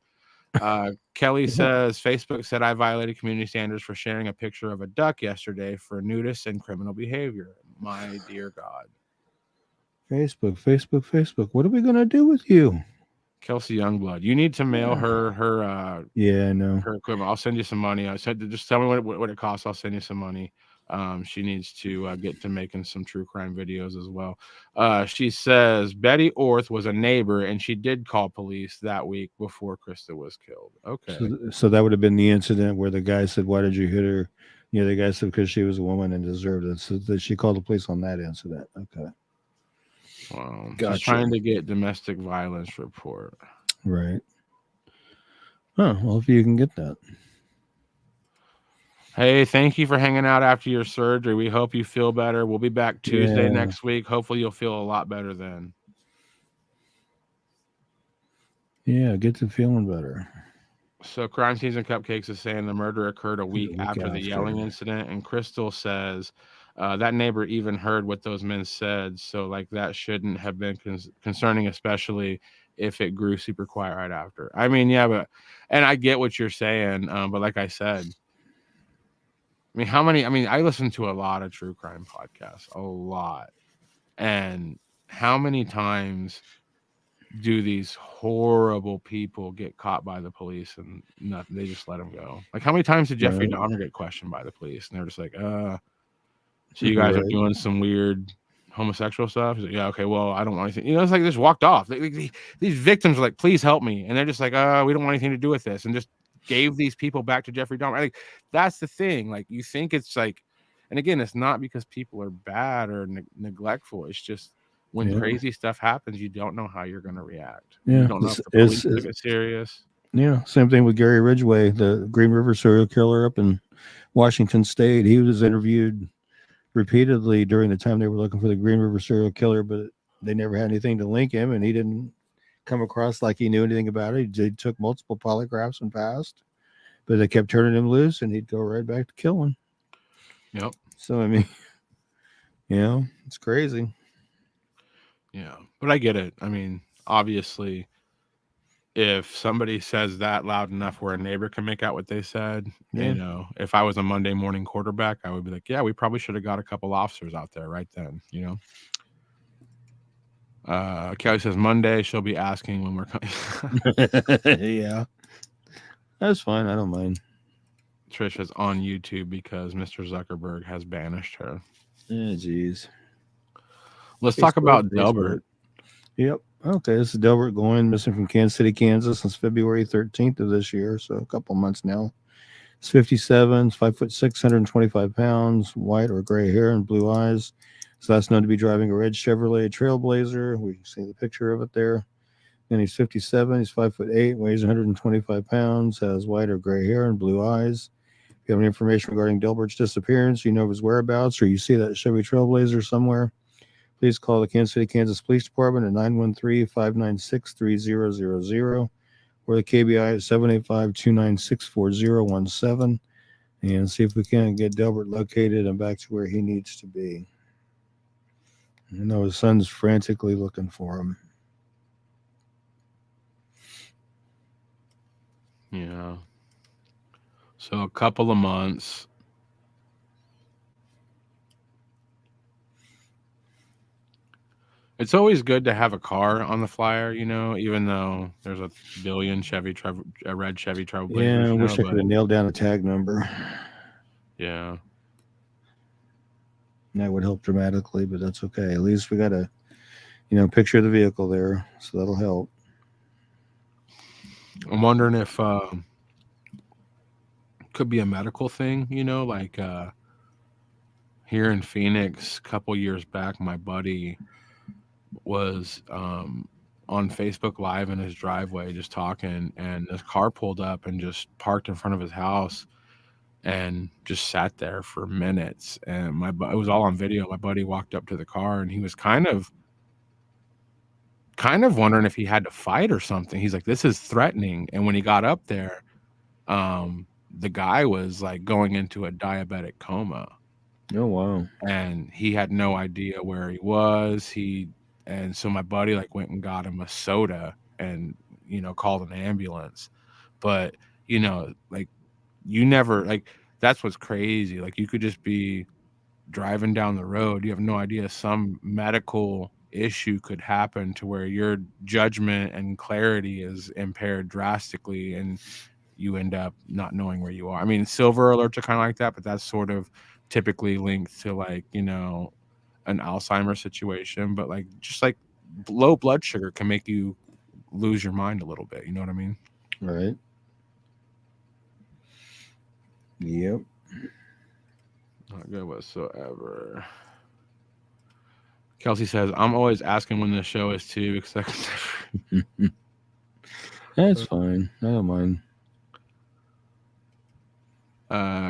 Kelly says Facebook said I violated community standards for sharing a picture of a duck yesterday for nudist and criminal behavior. My dear God. Facebook. What are we gonna do with you, Kelsey Youngblood? You need to mail her I know her equipment. I'll send you some money. I said just tell me what it costs. I'll send you some money. She needs to get to making some true crime videos as well. She says Betty Orth was a neighbor and she did call police that week before Krista was killed. Okay. So that would have been the incident where the guy said, "Why did you hit her?" The guy said because she was a woman and deserved it. So that she called the police on that incident. Okay. Wow. Gotcha. She's trying to get domestic violence report. Right. Oh, well, if you can get that. Hey, thank you for hanging out after your surgery. We hope you feel better. We'll be back Tuesday next week. Hopefully you'll feel a lot better then. Yeah, get to feeling better. So Crime Scenes and Cupcakes is saying the murder occurred a week after the yelling incident. And Crystal says that neighbor even heard what those men said. So like that shouldn't have been concerning, especially if it grew super quiet right after. I mean, yeah, and I get what you're saying. But like I said, I listen to a lot of true crime podcasts, a lot. And how many times do these horrible people get caught by the police and nothing? They just let them go. Like, how many times did Jeffrey Dahmer get questioned by the police? And they're just like, so you guys are doing some weird homosexual stuff? He's like, yeah, okay, well, I don't want anything. It's like they just walked off. These victims are like, please help me. And they're just like, we don't want anything to do with this. And just gave these people back to Jeffrey Dahmer. Like, that's the thing. Like, you think it's like, and again, it's not because people are bad or neglectful. It's just when crazy stuff happens, you don't know how you're going to react. Yeah. You don't know if the police took it serious. Yeah. Same thing with Gary Ridgway, the Green River serial killer up in Washington State. He was interviewed repeatedly during the time they were looking for the Green River serial killer, but they never had anything to link him, and he didn't come across like he knew anything about it. They took multiple polygraphs and passed, but they kept turning him loose, and he'd go right back to killing. Yep. So, I mean, it's crazy. Yeah, but I get it. I mean, obviously, if somebody says that loud enough where a neighbor can make out what they said, if I was a Monday morning quarterback, I would be like, yeah, we probably should have got a couple officers out there right then, Kelly says Monday she'll be asking when we're coming. Yeah, that's fine. I don't mind. Trish is on YouTube because Mr. Zuckerberg has banished her. Yeah, geez. Let's talk about Delbert. Yep. Okay, this is Delbert Goin, missing from Kansas City, Kansas since February 13th of this year, so a couple months now. He's 57, 5'6", 125 pounds, white or gray hair and blue eyes. So that's known to be driving a red Chevrolet Trailblazer. We can see the picture of it there. And he's 57, he's 5'8", weighs 125 pounds, has white or gray hair and blue eyes. If you have any information regarding Delbert's disappearance, you know his whereabouts, or you see that Chevy Trailblazer somewhere, please call the Kansas City, Kansas Police Department at 913-596-3000 or the KBI at 785-296-4017 and see if we can get Delbert located and back to where he needs to be. I know his son's frantically looking for him. Yeah. So a couple of months. It's always good to have a car on the flyer, even though there's a billion red Chevy Trailblazers. Yeah, I wish I could have nailed down a tag number. Yeah. That would help dramatically, but that's okay. At least we got a, picture of the vehicle there, so that'll help. I'm wondering if could be a medical thing, like here in Phoenix a couple years back, my buddy was on Facebook Live in his driveway just talking, and this car pulled up and just parked in front of his house and just sat there for minutes, and it was all on video. My buddy walked up to the car and he was kind of wondering if he had to fight or something. He's like, this is threatening. And when he got up there, the guy was like going into a diabetic coma. Oh, wow. And he had no idea where he was. And so my buddy like went and got him a soda and, called an ambulance. But, like you never, like, that's what's crazy. Like you could just be driving down the road. You have no idea some medical issue could happen to where your judgment and clarity is impaired drastically and you end up not knowing where you are. I mean, silver alerts are kind of like that, but that's sort of typically linked to like, an Alzheimer's situation, but like just like low blood sugar can make you lose your mind a little bit. You know what I mean? Right. Yep. Not good whatsoever. Kelsey says, I'm always asking when the show is too, because I can never. That's fine. I don't mind.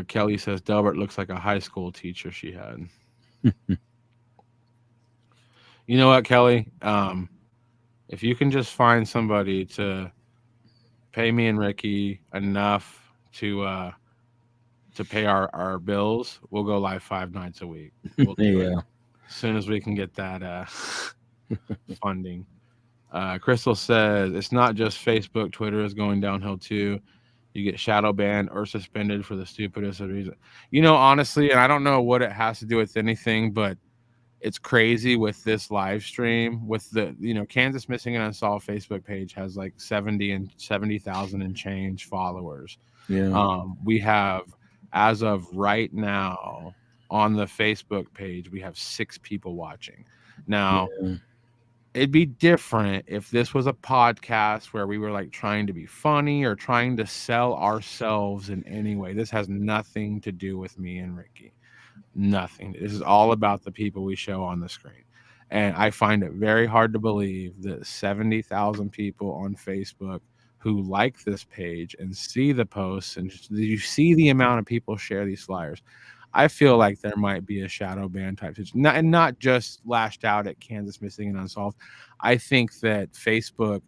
Kelly says, Delbert looks like a high school teacher she had. You know what, Kelly? If you can just find somebody to pay me and Ricky enough to pay our bills, we'll go live 5 nights a week. We'll do it as soon as we can get that funding. Crystal says it's not just Facebook. Twitter is going downhill too. You get shadow banned or suspended for the stupidest of reason. Honestly, and I don't know what it has to do with anything, but it's crazy with this live stream with the Kansas Missing and Unsolved Facebook page has like 70,000 and change followers. Yeah. We have, as of right now, on the Facebook page, we have 6 people watching. Now, Yeah. it'd be different if this was a podcast where we were like trying to be funny or trying to sell ourselves in any way. This has nothing to do with me and Ricky. Nothing. This is all about the people we show on the screen. And I find it very hard to believe that 70,000 people on Facebook who like this page and see the posts and you see the amount of people share these flyers. I feel like there might be a shadow ban type situation, and not just lashed out at Kansas Missing and Unsolved. I think that Facebook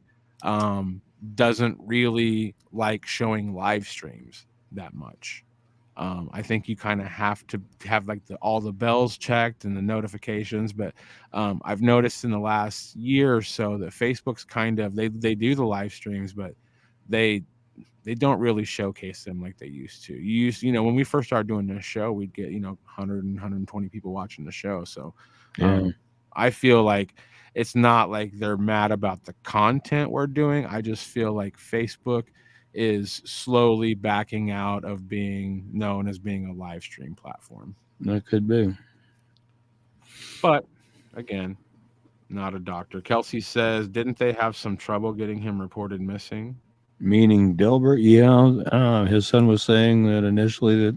doesn't really like showing live streams that much. I think you kind of have to have like all the bells checked and the notifications. But I've noticed in the last year or so that Facebook's kind of they do the live streams, but they don't really showcase them like they used to. When we first started doing this show, we'd get 100 and 120 people watching the show. So I feel like it's not like they're mad about the content we're doing. I just feel like Facebook is slowly backing out of being known as being a live stream platform. That could be. But again, not a doctor. Kelsey says, didn't they have some trouble getting him reported missing? Meaning Delbert? Yeah. His son was saying that initially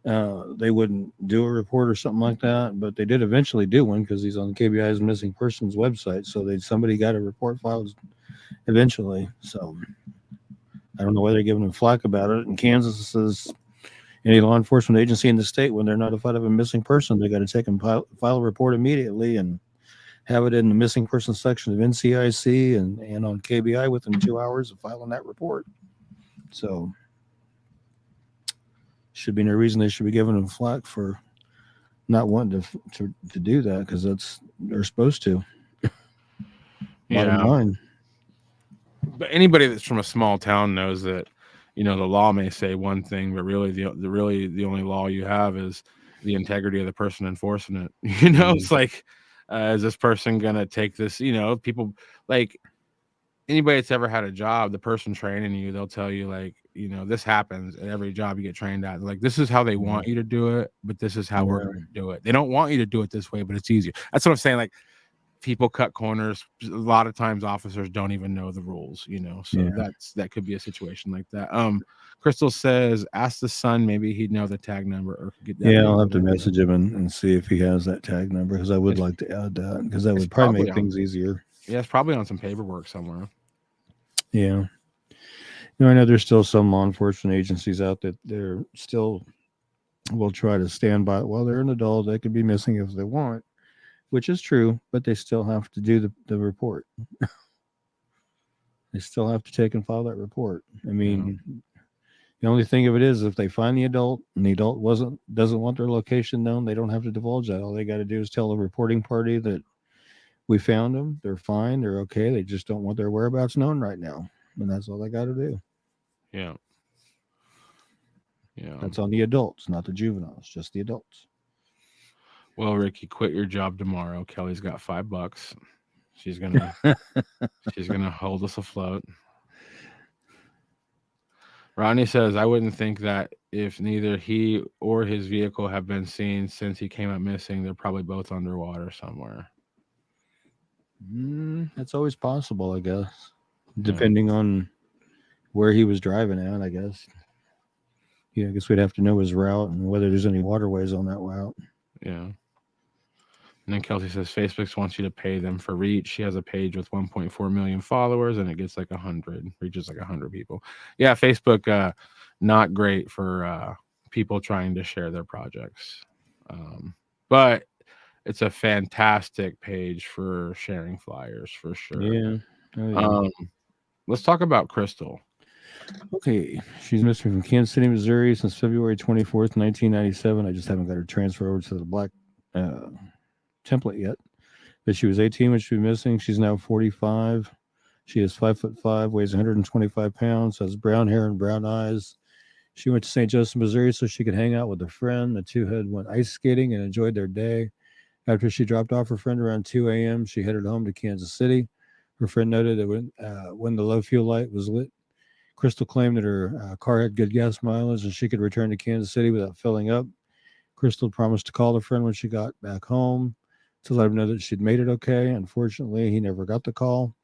that they wouldn't do a report or something like that, but they did eventually do one because he's on KBI's missing persons website. So somebody got a report filed eventually. So I don't know why they're giving him flack about it. In Kansas, says any law enforcement agency in the state, when they're notified of a missing person, they got to take and file a report immediately and have it in the missing person section of NCIC and on KBI within 2 hours of filing that report. So should be no reason they should be giving them flack for not wanting to do that, because they're supposed to. Bottom line. But anybody that's from a small town knows that the law may say one thing, but really the only law you have is the integrity of the person enforcing it. It's like, is this person gonna take this? People like anybody that's ever had a job, the person training you, they'll tell you like, this happens at every job you get trained at. Like, this is how they want you to do it, but this is how we're going to do it. They don't want you to do it this way, but it's easier. That's what I'm saying. Like, people cut corners. A lot of times officers don't even know the rules, so that could be a situation like that. Crystal says, ask the son, maybe he'd know the tag number or get that. I'll have to message him and see if he has that tag number, because I would like to add that, because that would probably make things easier. Yeah, it's probably on some paperwork somewhere. Yeah. I know there's still some law enforcement agencies out that they're still will try to stand by. Well, they're an adult, they could be missing if they want, which is true, but they still have to do the report. They still have to take and file that report. I mean, the only thing of it is, if they find the adult and the adult doesn't want their location known, they don't have to divulge that. All they got to do is tell the reporting party that we found them. They're fine. They're okay. They just don't want their whereabouts known right now. And that's all they got to do. Yeah. That's on the adults, not the juveniles, just the adults. Well, Ricky, quit your job tomorrow. Kelly's got $5. She's gonna hold us afloat. Rodney says, I wouldn't think that if neither he or his vehicle have been seen since he came up missing, they're probably both underwater somewhere. That's always possible, I guess, depending on where he was driving at, I guess. I guess we'd have to know his route and whether there's any waterways on that route. Yeah. And then Kelsey says, Facebook wants you to pay them for reach. She has a page with 1.4 million followers, and it gets like 100, reaches like 100 people. Yeah, Facebook, not great for people trying to share their projects. But it's a fantastic page for sharing flyers, for sure. Yeah. Oh, yeah. Let's talk about Crystal. Okay. She's missing from Kansas City, Missouri since February 24th, 1997. I just haven't got her transfer over to the black template yet. But she was 18 when she was missing. She's now 45. She is 5'5", weighs 125 pounds, has brown hair and brown eyes. She went to St. Joseph, Missouri so she could hang out with a friend. The two went ice skating and enjoyed their day. After she dropped off her friend around 2 a.m., she headed home to Kansas City. Her friend noted that when the low fuel light was lit, Crystal claimed that her car had good gas mileage and she could return to Kansas City without filling up. Crystal promised to call the friend when she got back home to let him know that she'd made it okay. Unfortunately, he never got the call.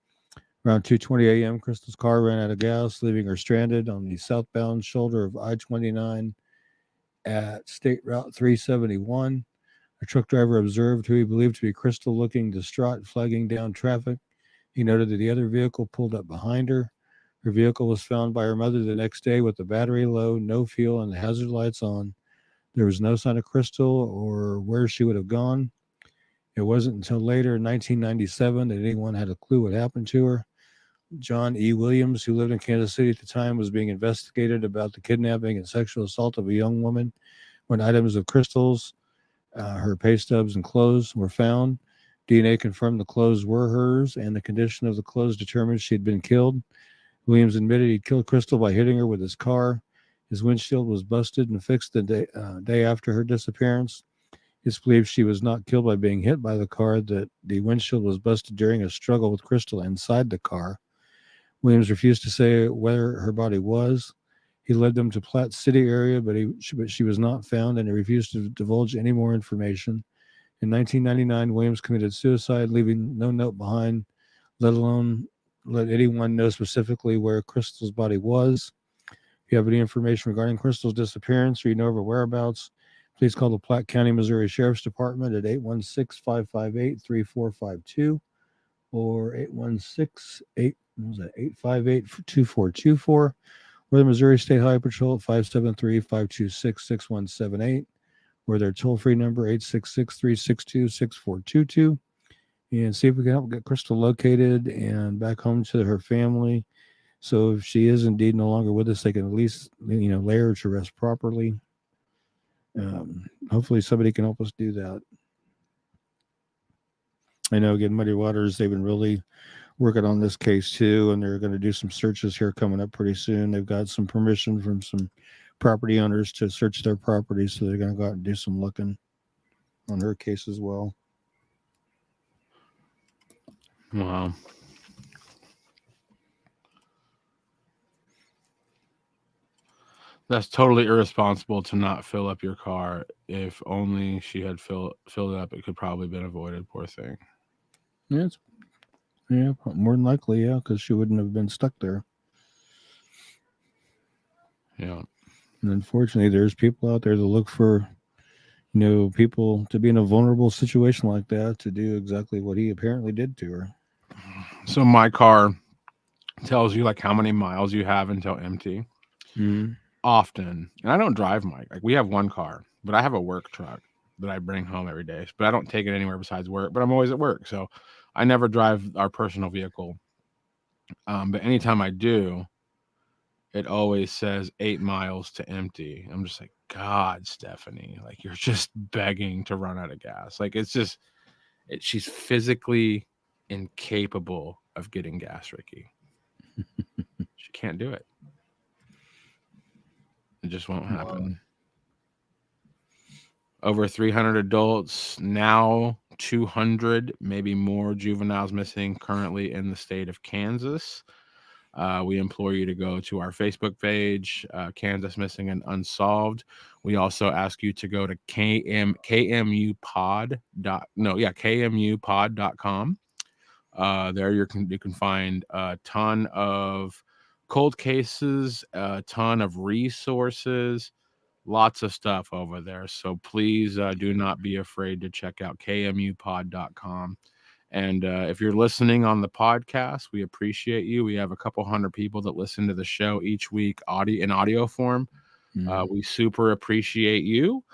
Around 2:20 a.m., Crystal's car ran out of gas, leaving her stranded on the southbound shoulder of I-29 at State Route 371. A truck driver observed who he believed to be Crystal looking distraught, flagging down traffic. He noted that the other vehicle pulled up behind her. Her vehicle was found by her mother the next day with the battery low, no fuel, and the hazard lights on. There was no sign of Crystal or where she would have gone. It wasn't until later in 1997 that anyone had a clue what happened to her. John E. Williams, who lived in Kansas City at the time, was being investigated about the kidnapping and sexual assault of a young woman when items of Crystal's, her pay stubs, and clothes were found. DNA confirmed the clothes were hers, and the condition of the clothes determined she had been killed. Williams admitted he'd killed Crystal by hitting her with his car. His windshield was busted and fixed the day after her disappearance. It's believed she was not killed by being hit by the car, that the windshield was busted during a struggle with Crystal inside the car. Williams refused to say where her body was. He led them to Platte City area, but she was not found, and he refused to divulge any more information. In 1999, Williams committed suicide, leaving no note behind, let alone let anyone know specifically where Crystal's body was. If you have any information regarding Crystal's disappearance or you know of her whereabouts, please call the Platte County, Missouri Sheriff's Department at 816-558-3452 or 858-2424, or the Missouri State Highway Patrol at 573-526-6178, or their toll-free number 866-362-6422, and see if we can help get Crystal located and back home to her family. So if she is indeed no longer with us, they can at least, lay her to rest properly. Hopefully somebody can help us do that. I know, again, Muddy Waters, they've been really working on this case too, and they're going to do some searches here coming up pretty soon. They've got some permission from some property owners to search their property, so they're going to go out and do some looking on her case as well. Wow. That's totally irresponsible to not fill up your car. If only she had filled it up, it could probably have been avoided. Poor thing. Yeah, more than likely, yeah, because she wouldn't have been stuck there. Yeah. And unfortunately, there's people out there that look for, people to be in a vulnerable situation like that to do exactly what he apparently did to her. So my car tells you like how many miles you have until empty. Mm-hmm. Often, and I don't drive Mike. Like, we have one car, but I have a work truck that I bring home every day. But I don't take it anywhere besides work. But I'm always at work, so I never drive our personal vehicle. But anytime I do, it always says 8 miles to empty. I'm just like, God, Stephanie, like, you're just begging to run out of gas. Like, it's just, she's physically incapable of getting gas, Ricky. She can't do it. It just won't happen. Over 300 adults, now 200, maybe more juveniles missing currently in the state of Kansas. We implore you to go to our Facebook page, Kansas Missing and Unsolved. We also ask you to go to kmupod.com. There you can find a ton of cold cases, a ton of resources, lots of stuff over there. So please do not be afraid to check out kmupod.com. And if you're listening on the podcast, we appreciate you. We have a couple hundred people that listen to the show each week in audio form. We super appreciate you.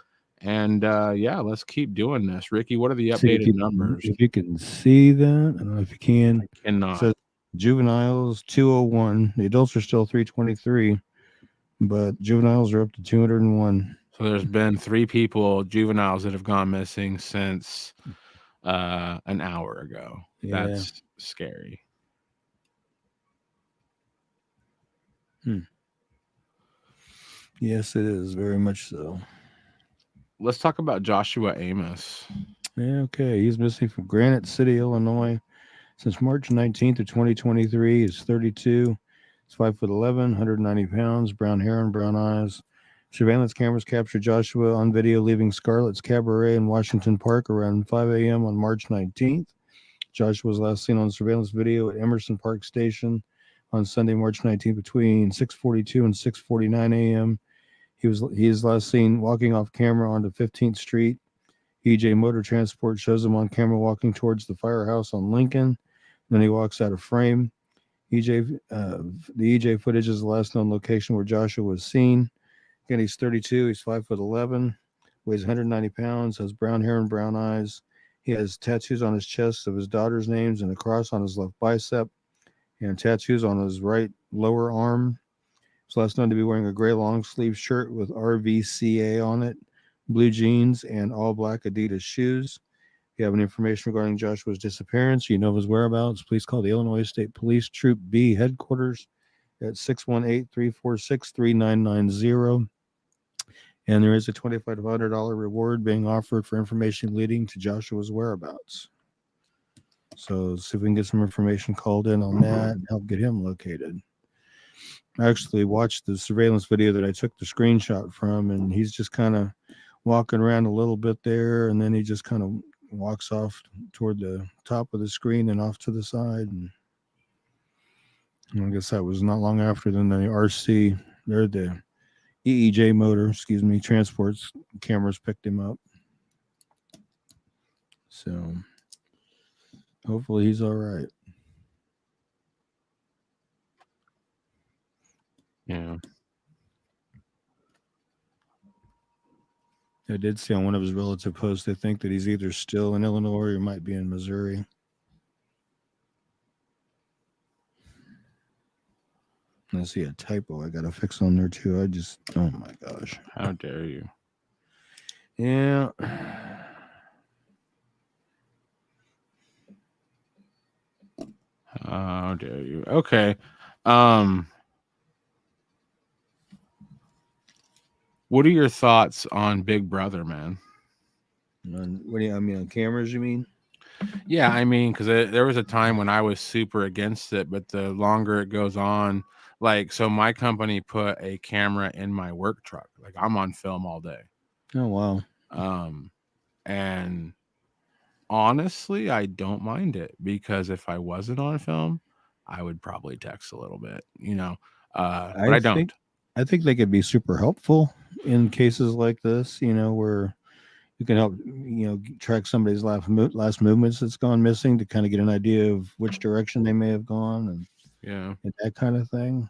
And let's keep doing this. Ricky, what are the updated numbers? If you can see that, I don't know if you can. I cannot. So juveniles 201. The adults are still 323, but juveniles are up to 201. So there's been 3 juveniles that have gone missing since an hour ago. Yeah. That's scary. Yes, it is very much so. Let's talk about Joshua Amos. Yeah, okay. He's missing from Granite City, Illinois, since March 19th of 2023. He's 32. He's 5'11", 190 pounds, brown hair and brown eyes. Surveillance cameras captured Joshua on video leaving Scarlett's Cabaret in Washington Park around 5 a.m. on March 19th. Joshua was last seen on surveillance video at Emerson Park Station on Sunday, March 19th, between 6:42 and 6:49 a.m. He is last seen walking off camera onto 15th Street. EJ Motor Transport shows him on camera walking towards the firehouse on Lincoln. Then he walks out of frame. EJ, the EJ footage is the last known location where Joshua was seen. Again, he's 32. He's 5'11", weighs 190 pounds, has brown hair and brown eyes. He has tattoos on his chest of his daughter's names and a cross on his left bicep, and tattoos on his right lower arm. He's last known to be wearing a gray long sleeve shirt with RVCA on it, blue jeans, and all black Adidas shoes. If you have any information regarding Joshua's disappearance, you know of his whereabouts, please call the Illinois State Police Troop B headquarters at 618-346-3990. And there is a $2,500 reward being offered for information leading to Joshua's whereabouts. So see if we can get some information called in on that and help get him located. I actually watched the surveillance video that I took the screenshot from, and he's just kind of walking around a little bit there, and then he just kind of walks off toward the top of the screen and off to the side. And I guess that was not long after then the RC, or the EEJ motor, transports cameras picked him up. So hopefully he's all right. Yeah. I did see on one of his relative posts, they think that he's either still in Illinois or might be in Missouri. I see a typo I got to fix on there too. Oh my gosh. How dare you? Yeah. How dare you? Okay. What are your thoughts on Big Brother, man? What do you, I mean, on cameras, you mean? Yeah, I mean, because there was a time when I was super against it, but the longer it goes on, like, so my company put a camera in my work truck. Like, I'm on film all day. Oh, wow. And honestly, I don't mind it, because if I wasn't on film, I would probably text a little bit, but I don't. I think they could be super helpful in cases like this, where you can help, track somebody's last movements that's gone missing to kind of get an idea of which direction they may have gone and that kind of thing.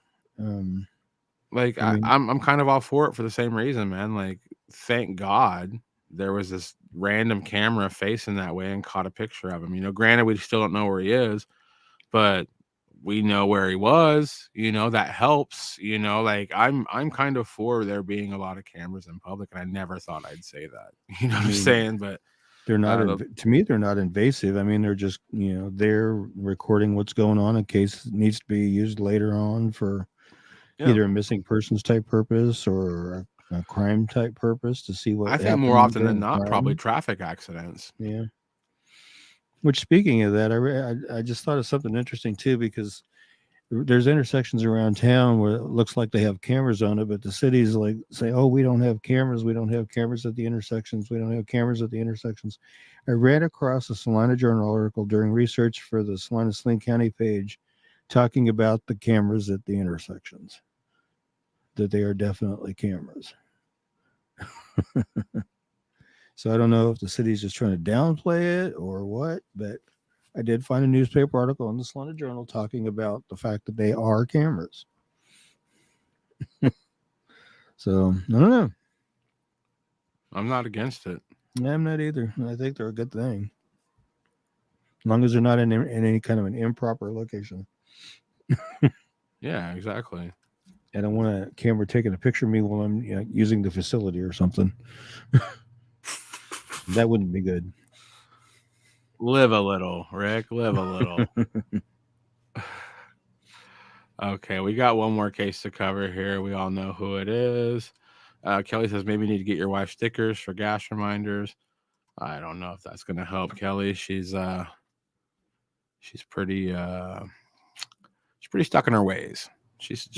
Like, I'm kind of all for it for the same reason, man. Like, thank God there was this random camera facing that way and caught a picture of him. Granted, we still don't know where he is, but we know where he was. That helps. Like, I'm kind of for there being a lot of cameras in public, and I never thought I'd say that. You know what I'm saying? But they're not. To me, they're not invasive. I mean, they're just they're recording what's going on in case it needs to be used later on for either a missing persons type purpose or a crime type purpose to see what. I think more often than not, probably traffic accidents. Yeah. Which, speaking of that, I just thought of something interesting too, because there's intersections around town where it looks like they have cameras on it, but the cities like say, "Oh, we don't have cameras. We don't have cameras at the intersections. We don't have cameras at the intersections." I ran across a Salina Journal article during research for the Salina-Sling County page, talking about the cameras at the intersections. That they are definitely cameras. So I don't know if the city's just trying to downplay it or what, but I did find a newspaper article in the Salina Journal talking about the fact that they are cameras. So I don't know. I'm not against it. I'm not either. I think they're a good thing, as long as they're not in any kind of an improper location. Yeah, exactly. I don't want a camera taking a picture of me while I'm using the facility or something. That wouldn't be good. Live a little, Rick. Live a little. Okay, we got one more case to cover here. We all know who it is. Kelly says maybe you need to get your wife stickers for gas reminders. I don't know if that's gonna help Kelly. She's pretty stuck in her ways. She's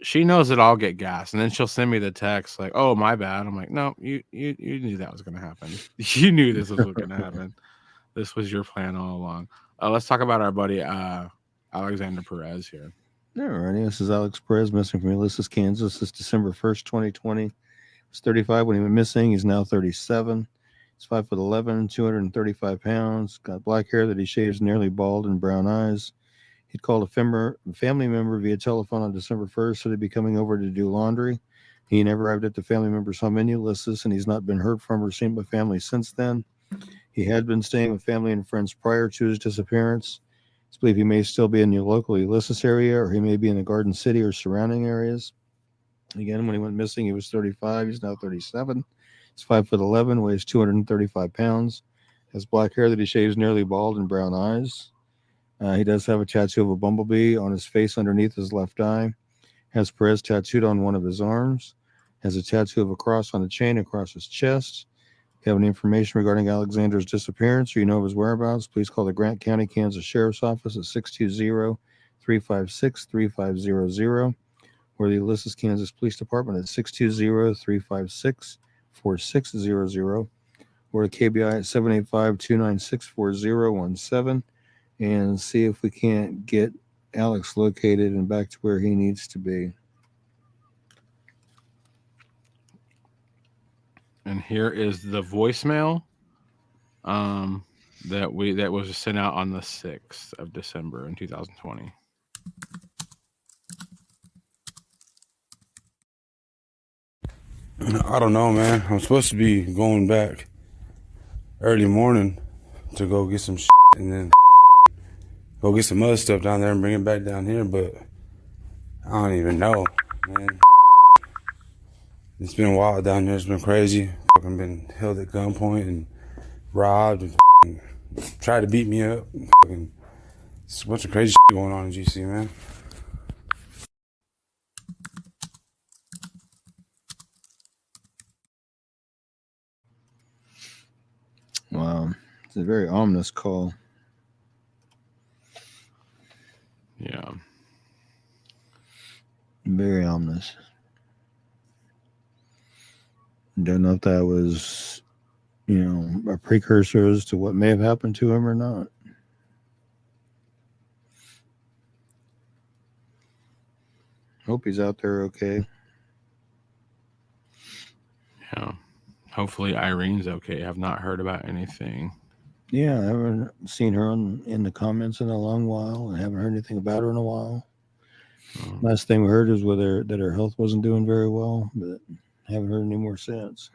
she knows that I'll get gas, and then she'll send me the text like, "Oh, my bad." I'm like, "No, you knew that was gonna happen. You knew this was gonna happen. This was your plan all along." Let's talk about our buddy Alexander Perez here. Alrighty, this is Alex Perez, missing from Ulysses, Kansas. This is December 1st, 2020. He was 35 when he went missing. He's now 37. He's 5'11", 235 pounds. Got black hair that he shaves nearly bald and brown eyes. He'd called a family member via telephone on December 1st, so he'd be coming over to do laundry. He never arrived at the family member's home in Ulysses, and he's not been heard from or seen by family since then. He had been staying with family and friends prior to his disappearance. It's believed he may still be in the local Ulysses area, or he may be in the Garden City or surrounding areas. Again, when he went missing, he was 35. He's now 37. He's 5'11", weighs 235 pounds, has black hair that he shaves nearly bald and brown eyes. He does have a tattoo of a bumblebee on his face underneath his left eye. Has Perez tattooed on one of his arms. Has a tattoo of a cross on a chain across his chest. If you have any information regarding Alexander's disappearance or you know of his whereabouts, please call the Grant County, Kansas Sheriff's Office at 620-356-3500 or the Ulysses, Kansas Police Department at 620-356-4600 or the KBI at 785-296-4017 and see if we can't get Alex located and back to where he needs to be. And here is the voicemail that was sent out on the 6th of December in 2020. I don't know, man. I'm supposed to be going back early morning to go get some shit and then go get some other stuff down there and bring it back down here, but I don't even know, man. It's been wild down there. It's been crazy. Fucking been held at gunpoint and robbed and tried to beat me up. It's a bunch of crazy shit going on in GC, man. Wow. It's a very ominous call. Yeah. Very ominous. Don't know if that was, a precursor as to what may have happened to him or not. Hope he's out there okay. Yeah. Hopefully Irene's okay. I've not heard about anything. Yeah, I haven't seen her in the comments in a long while. I haven't heard anything about her in a while. Last thing we heard is that her health wasn't doing very well, but I haven't heard any more since.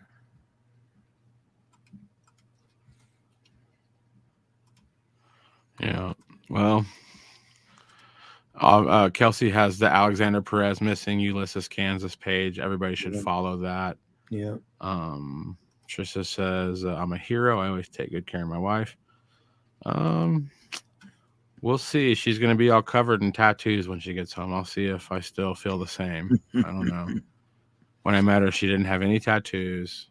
Yeah. Well, Kelsey has the Alexander Perez Missing Ulysses, Kansas page. Everybody should follow that. Yeah. Trisha says, I'm a hero. I always take good care of my wife. We'll see. She's going to be all covered in tattoos when she gets home. I'll see if I still feel the same. I don't know. When I met her, she didn't have any tattoos.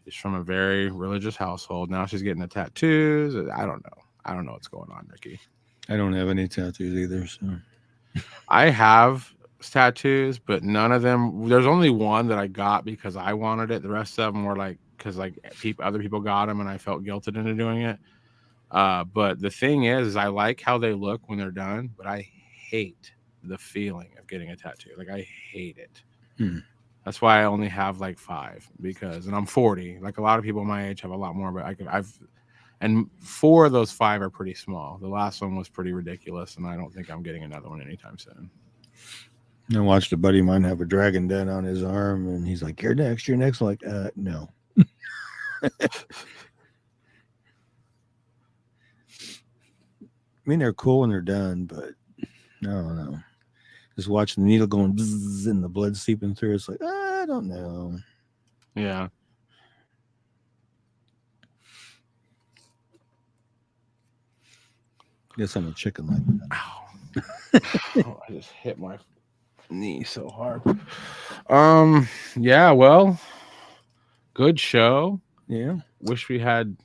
She's from a very religious household. Now she's getting the tattoos. I don't know. I don't know what's going on, Ricky. I don't have any tattoos either. So I have tattoos, but none of them. There's only one that I got because I wanted it. The rest of them were because other people got them and I felt guilted into doing it. But the thing is I like how they look when they're done, but I hate the feeling of getting a tattoo. I hate it. That's why I only have 5 and I'm 40. A lot of people my age have a lot more, but and 4 of those 5 are pretty small. The last one was pretty ridiculous, and I don't think I'm getting another one anytime soon. I watched a buddy of mine have a dragon den on his arm, and he's like, "You're next. You're next." I'm like, no. I mean, they're cool when they're done, but I don't know. Just watching the needle going bzzz and the blood seeping through. It's like, I don't know. Yeah. Guess I'm a chicken like that. Ow. I just hit my knee so hard. Yeah, well, Good show. Yeah. Wish we had.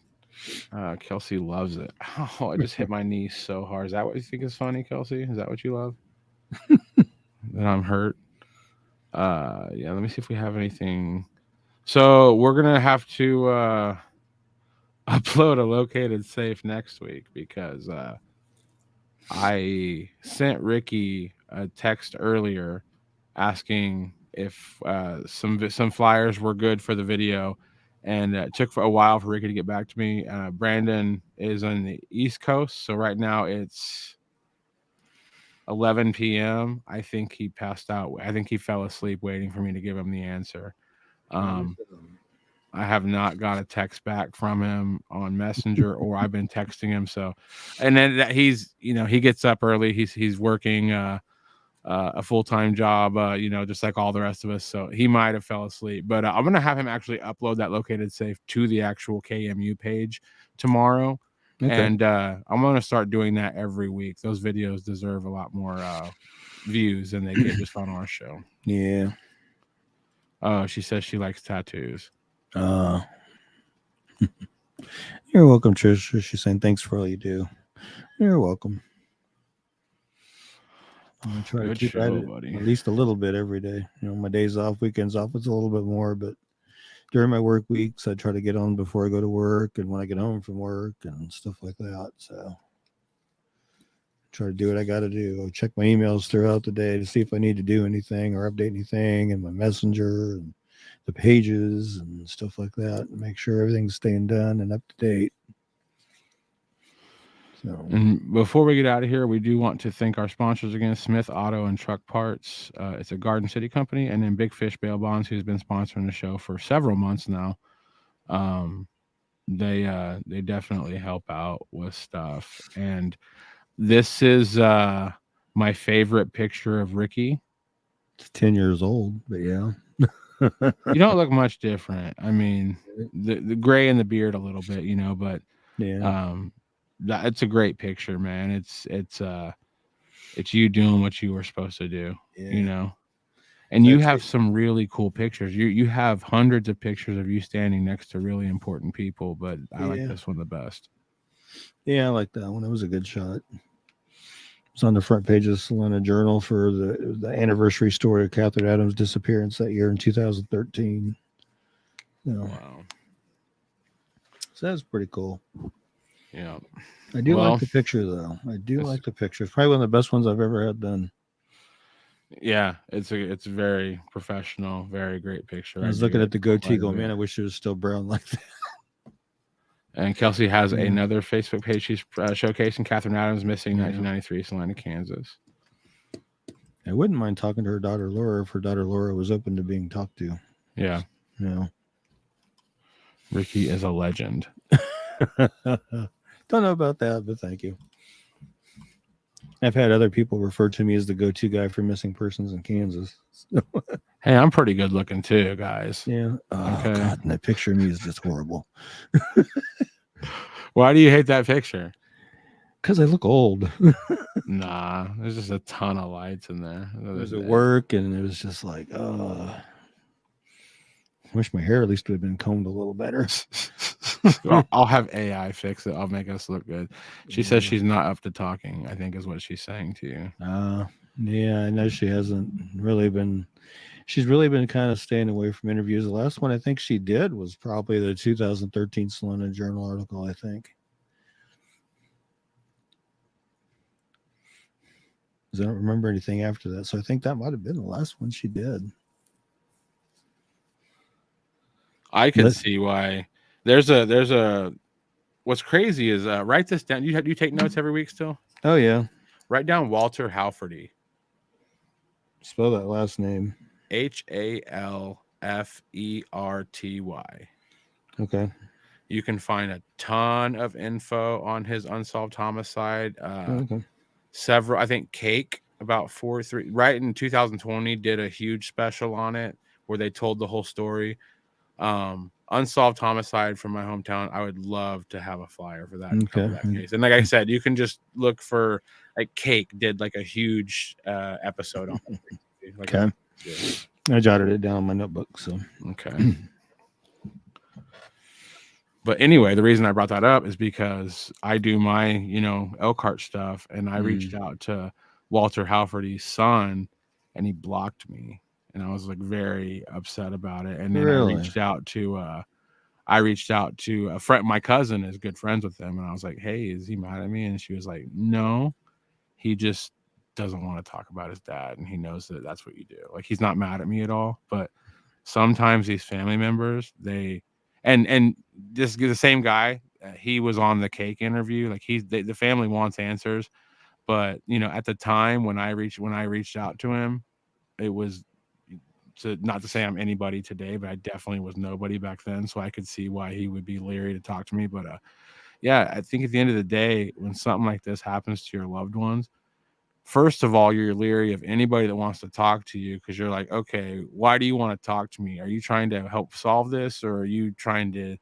Kelsey loves it. Oh, I just hit my knee so hard. Is that what you think is funny, Kelsey? Is that what you love? That I'm hurt. Yeah. Let me see if we have anything. So we're gonna have to upload a located safe next week because I sent Ricky a text earlier asking if some flyers were good for the video, and it took for a while for Ricky to get back to me. Brandon is on the East Coast, so right now it's 11 p.m. I think he passed out. I think he fell asleep waiting for me to give him the answer. I have not got a text back from him on Messenger, or I've been texting him. So, and then that he's, he gets up early. He's working a full-time job, just like all the rest of us. So he might have fell asleep, but I'm going to have him actually upload that located safe to the actual KMU page tomorrow. Okay. And I'm going to start doing that every week. Those videos deserve a lot more views than they get just on our show. Yeah. Oh, she says she likes tattoos. You're welcome, Trish. She's saying thanks for all you do. You're welcome. I'm gonna try to keep at it at least a little bit every day. My days off, weekends off, it's a little bit more, but during my work weeks, I try to get on before I go to work and when I get home from work and stuff like that. So try to do what I got to do. I'll check my emails throughout the day to see if I need to do anything or update anything in my messenger and the pages and stuff like that, and make sure everything's staying done and up to date. So, and before we get out of here, we do want to thank our sponsors again: Smith Auto and Truck Parts. It's a Garden City company, and then Big Fish Bail Bonds, who's been sponsoring the show for several months now. They definitely help out with stuff, and this is my favorite picture of Ricky. It's 10 years old, but yeah. You don't look much different. I mean, the gray in the beard a little bit, but yeah. It's a great picture, man. It's you doing what you were supposed to do, And you have some really cool pictures. You have hundreds of pictures of you standing next to really important people, but I like this one the best. Yeah, I like that one. It was a good shot. It's on the front page of the Salina Journal for the anniversary story of Catherine Adams' disappearance that year in 2013. Wow. So that's pretty cool. Yeah. I do like the picture, though. I do like the picture. It's probably one of the best ones I've ever had done. Yeah, it's very professional, very great picture. I was looking at the goatee going, man, I wish it was still brown like that. And Kelsey has another Facebook page. She's showcasing Catherine Adams Missing 1993, Salina, Kansas. I wouldn't mind talking to her daughter, Laura, if her daughter, Laura, was open to being talked to. Yeah. Ricky is a legend. Don't know about that, but thank you. I've had other people refer to me as the go-to guy for missing persons in Kansas. Hey, I'm pretty good looking too, guys. Yeah. Oh, okay. God, and that picture of me is just horrible. Why do you hate that picture? Because I look old. Nah, there's just a ton of lights in there. There's at work, and it was just like, wish my hair at least would have been combed a little better. I'll have AI fix it. I'll make us look good. She says she's not up to talking, I think is what she's saying to you. Yeah, I know she hasn't really been. She's really been kind of staying away from interviews. The last one I think she did was probably the 2013 Salina Journal article, I think. Because I don't remember anything after that. So I think that might have been the last one she did. I can see why. There's a what's crazy is write this down. You take notes every week still? Oh yeah. Write down Walter Halferty. Spell that last name. Halferty. Okay. You can find a ton of info on his unsolved homicide. Okay. Several, I think Cake about 3 right in 2020 did a huge special on it where they told the whole story. Unsolved homicide from my hometown. I would love to have a flyer for that, that case. And like I said, you can just look for like Cake did like a huge episode on it. Okay. I jotted it down in my notebook. So okay. But anyway, the reason I brought that up is because I do my, Elkhart stuff, and I reached out to Walter Halfordy's son, and he blocked me, and I was like very upset about it. And then Really? I reached out to a friend. My cousin is good friends with him, and I was like, "Hey, is he mad at me?" And she was like, "No, he just doesn't want to talk about his dad, and he knows that that's what you do. Like, he's not mad at me at all, but sometimes these family members, and this the same guy, he was on the cake interview. Like, the family wants answers, but at the time when I reached out to him, it was not to say I'm anybody today, but I definitely was nobody back then. So I could see why he would be leery to talk to me. But yeah, I think at the end of the day, when something like this happens to your loved ones, first of all, you're leery of anybody that wants to talk to you, because you're like, okay, why do you want to talk to me? Are you trying to help solve this, or are you trying to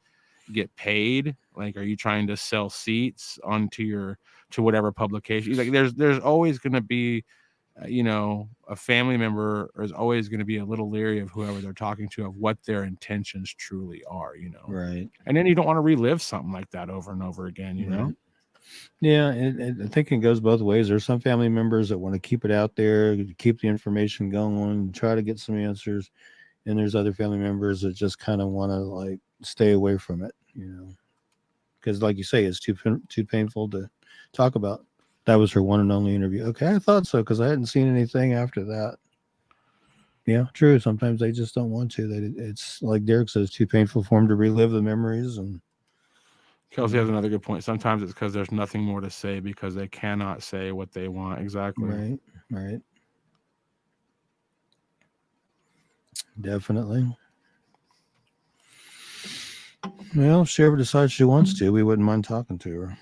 get paid? Like, are you trying to sell seats to whatever publication? Like, there's always going to be, a family member is always going to be a little leery of whoever they're talking to, of what their intentions truly are, Right. And then you don't want to relive something like that over and over again, Right. Yeah, and I think it goes both ways. There's some family members that want to keep it out there, keep the information going, try to get some answers, and there's other family members that just kind of want to like stay away from it, because like you say, it's too painful to talk about. That was her one and only interview. Okay, I thought so, because I hadn't seen anything after that. Yeah, true. Sometimes they just don't want to. It's like Derek says, too painful for them to relive the memories. And Kelsey has another good point. Sometimes it's because there's nothing more to say, because they cannot say what they want. Exactly. Right. Definitely. Well, if she ever decides she wants to, we wouldn't mind talking to her.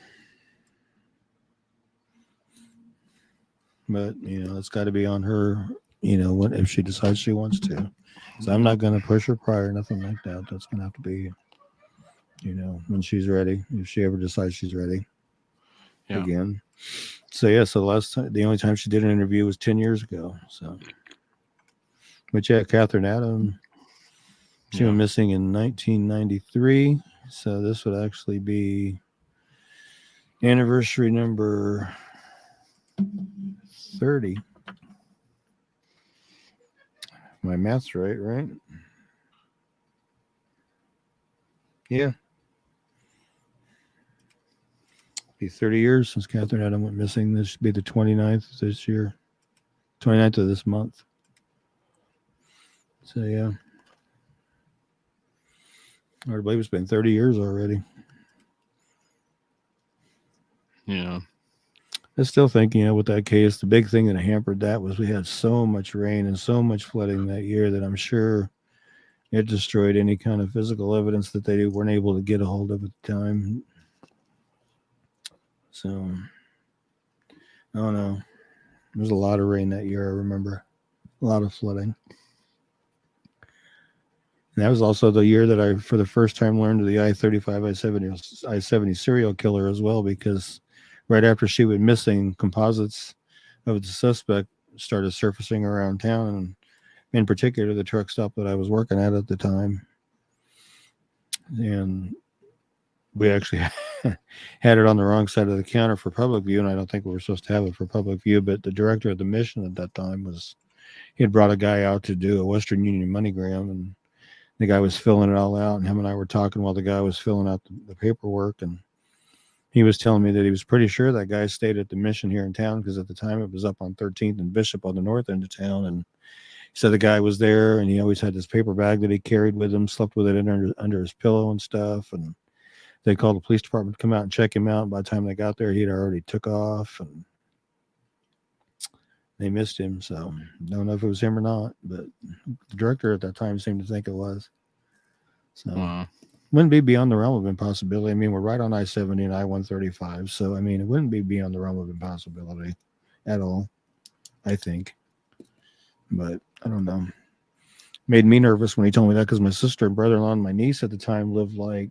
But, it's got to be on her, if she decides she wants to. So I'm not going to push her prior, nothing like that. That's going to have to be, when she's ready, if she ever decides she's ready again. So, yeah, the only time she did an interview was 10 years ago. So, but yeah, Catherine Adam, she went missing in 1993. So this would actually be anniversary number 30. My math's right? Yeah. Be 30 years since Catherine Adam went missing. This should be the 29th this year. 29th of this month. So, yeah. I believe it's been 30 years already. Yeah. I still think, with that case, the big thing that hampered that was we had so much rain and so much flooding that year that I'm sure it destroyed any kind of physical evidence that they weren't able to get a hold of at the time. So, I don't know. There was a lot of rain that year, I remember. A lot of flooding. And that was also the year that I, for the first time, learned of the I-35, I-70 serial killer as well, because right after she went missing, composites of the suspect started surfacing around town, and in particular, the truck stop that I was working at the time. And we actually had it on the wrong side of the counter for public view, and I don't think we were supposed to have it for public view, but the director of the mission at that time he had brought a guy out to do a Western Union MoneyGram, and the guy was filling it all out, and him and I were talking while the guy was filling out the paperwork, and he was telling me that he was pretty sure that guy stayed at the mission here in town, because at the time it was up on 13th and Bishop on the north end of town, and he said the guy was there, and he always had this paper bag that he carried with him, slept with it under his pillow and stuff, and they called the police department to come out and check him out. By the time they got there, he'd already took off, and they missed him. So I don't know if it was him or not, but the director at that time seemed to think it was. So wouldn't be beyond the realm of impossibility. I mean, we're right on I-70 and I-135. So, I mean, it wouldn't be beyond the realm of impossibility at all, I think. But I don't know. Made me nervous when he told me that, because my sister and brother-in-law and my niece at the time lived like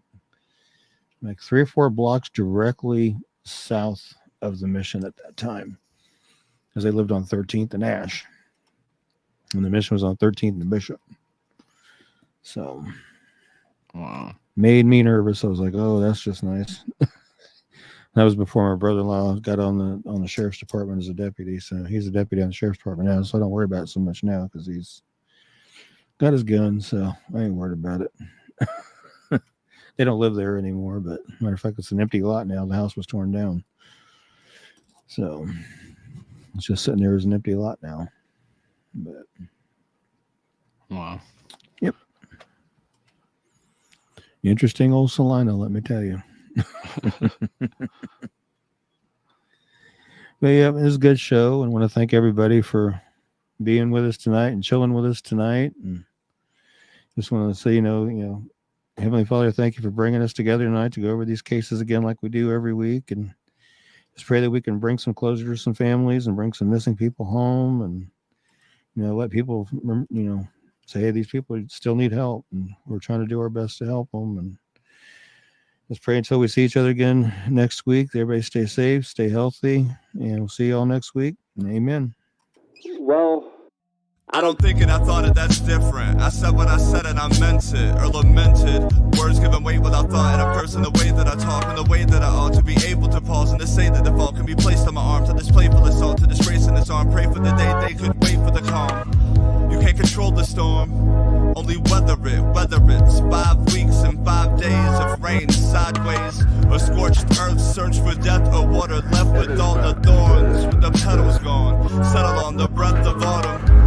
3 or 4 blocks directly south of the mission at that time, because they lived on 13th and Ash, and the mission was on 13th and Bishop. So, wow. Made me nervous. I was like, oh, that's just nice. That was before my brother-in-law got on the sheriff's department as a deputy. So he's a deputy on the sheriff's department now. So I don't worry about it so much now because he's got his gun. So I ain't worried about it. They don't live there anymore. But matter of fact, it's an empty lot now. The house was torn down. So it's just sitting there as an empty lot now. But Wow. Yep. Interesting old Salina, let me tell you. But yeah, it was a good show, and I want to thank everybody for being with us tonight and chilling with us tonight. And just want to say, Heavenly Father, thank you for bringing us together tonight to go over these cases again like we do every week. And just pray that we can bring some closure to some families and bring some missing people home and, let people, say, hey, these people still need help. And we're trying to do our best to help them. And let's pray until we see each other again next week. Everybody stay safe, stay healthy, and we'll see you all next week. And amen. Well, I don't think it, I thought it, that's different. I said what I said and I meant it, or lamented. Words given weight without thought in a person, the way that I talk and the way that I ought to be able to pause and to say that the fault can be placed on my arm, to display for the assault, to disgrace in this arm. Pray for the day they could wait for the calm. You can't control the storm, only weather it, whether it's 5 weeks and 5 days of rain sideways, or scorched earth, search for death or water left with all the thorns, with the petals gone, settle on the breath of autumn.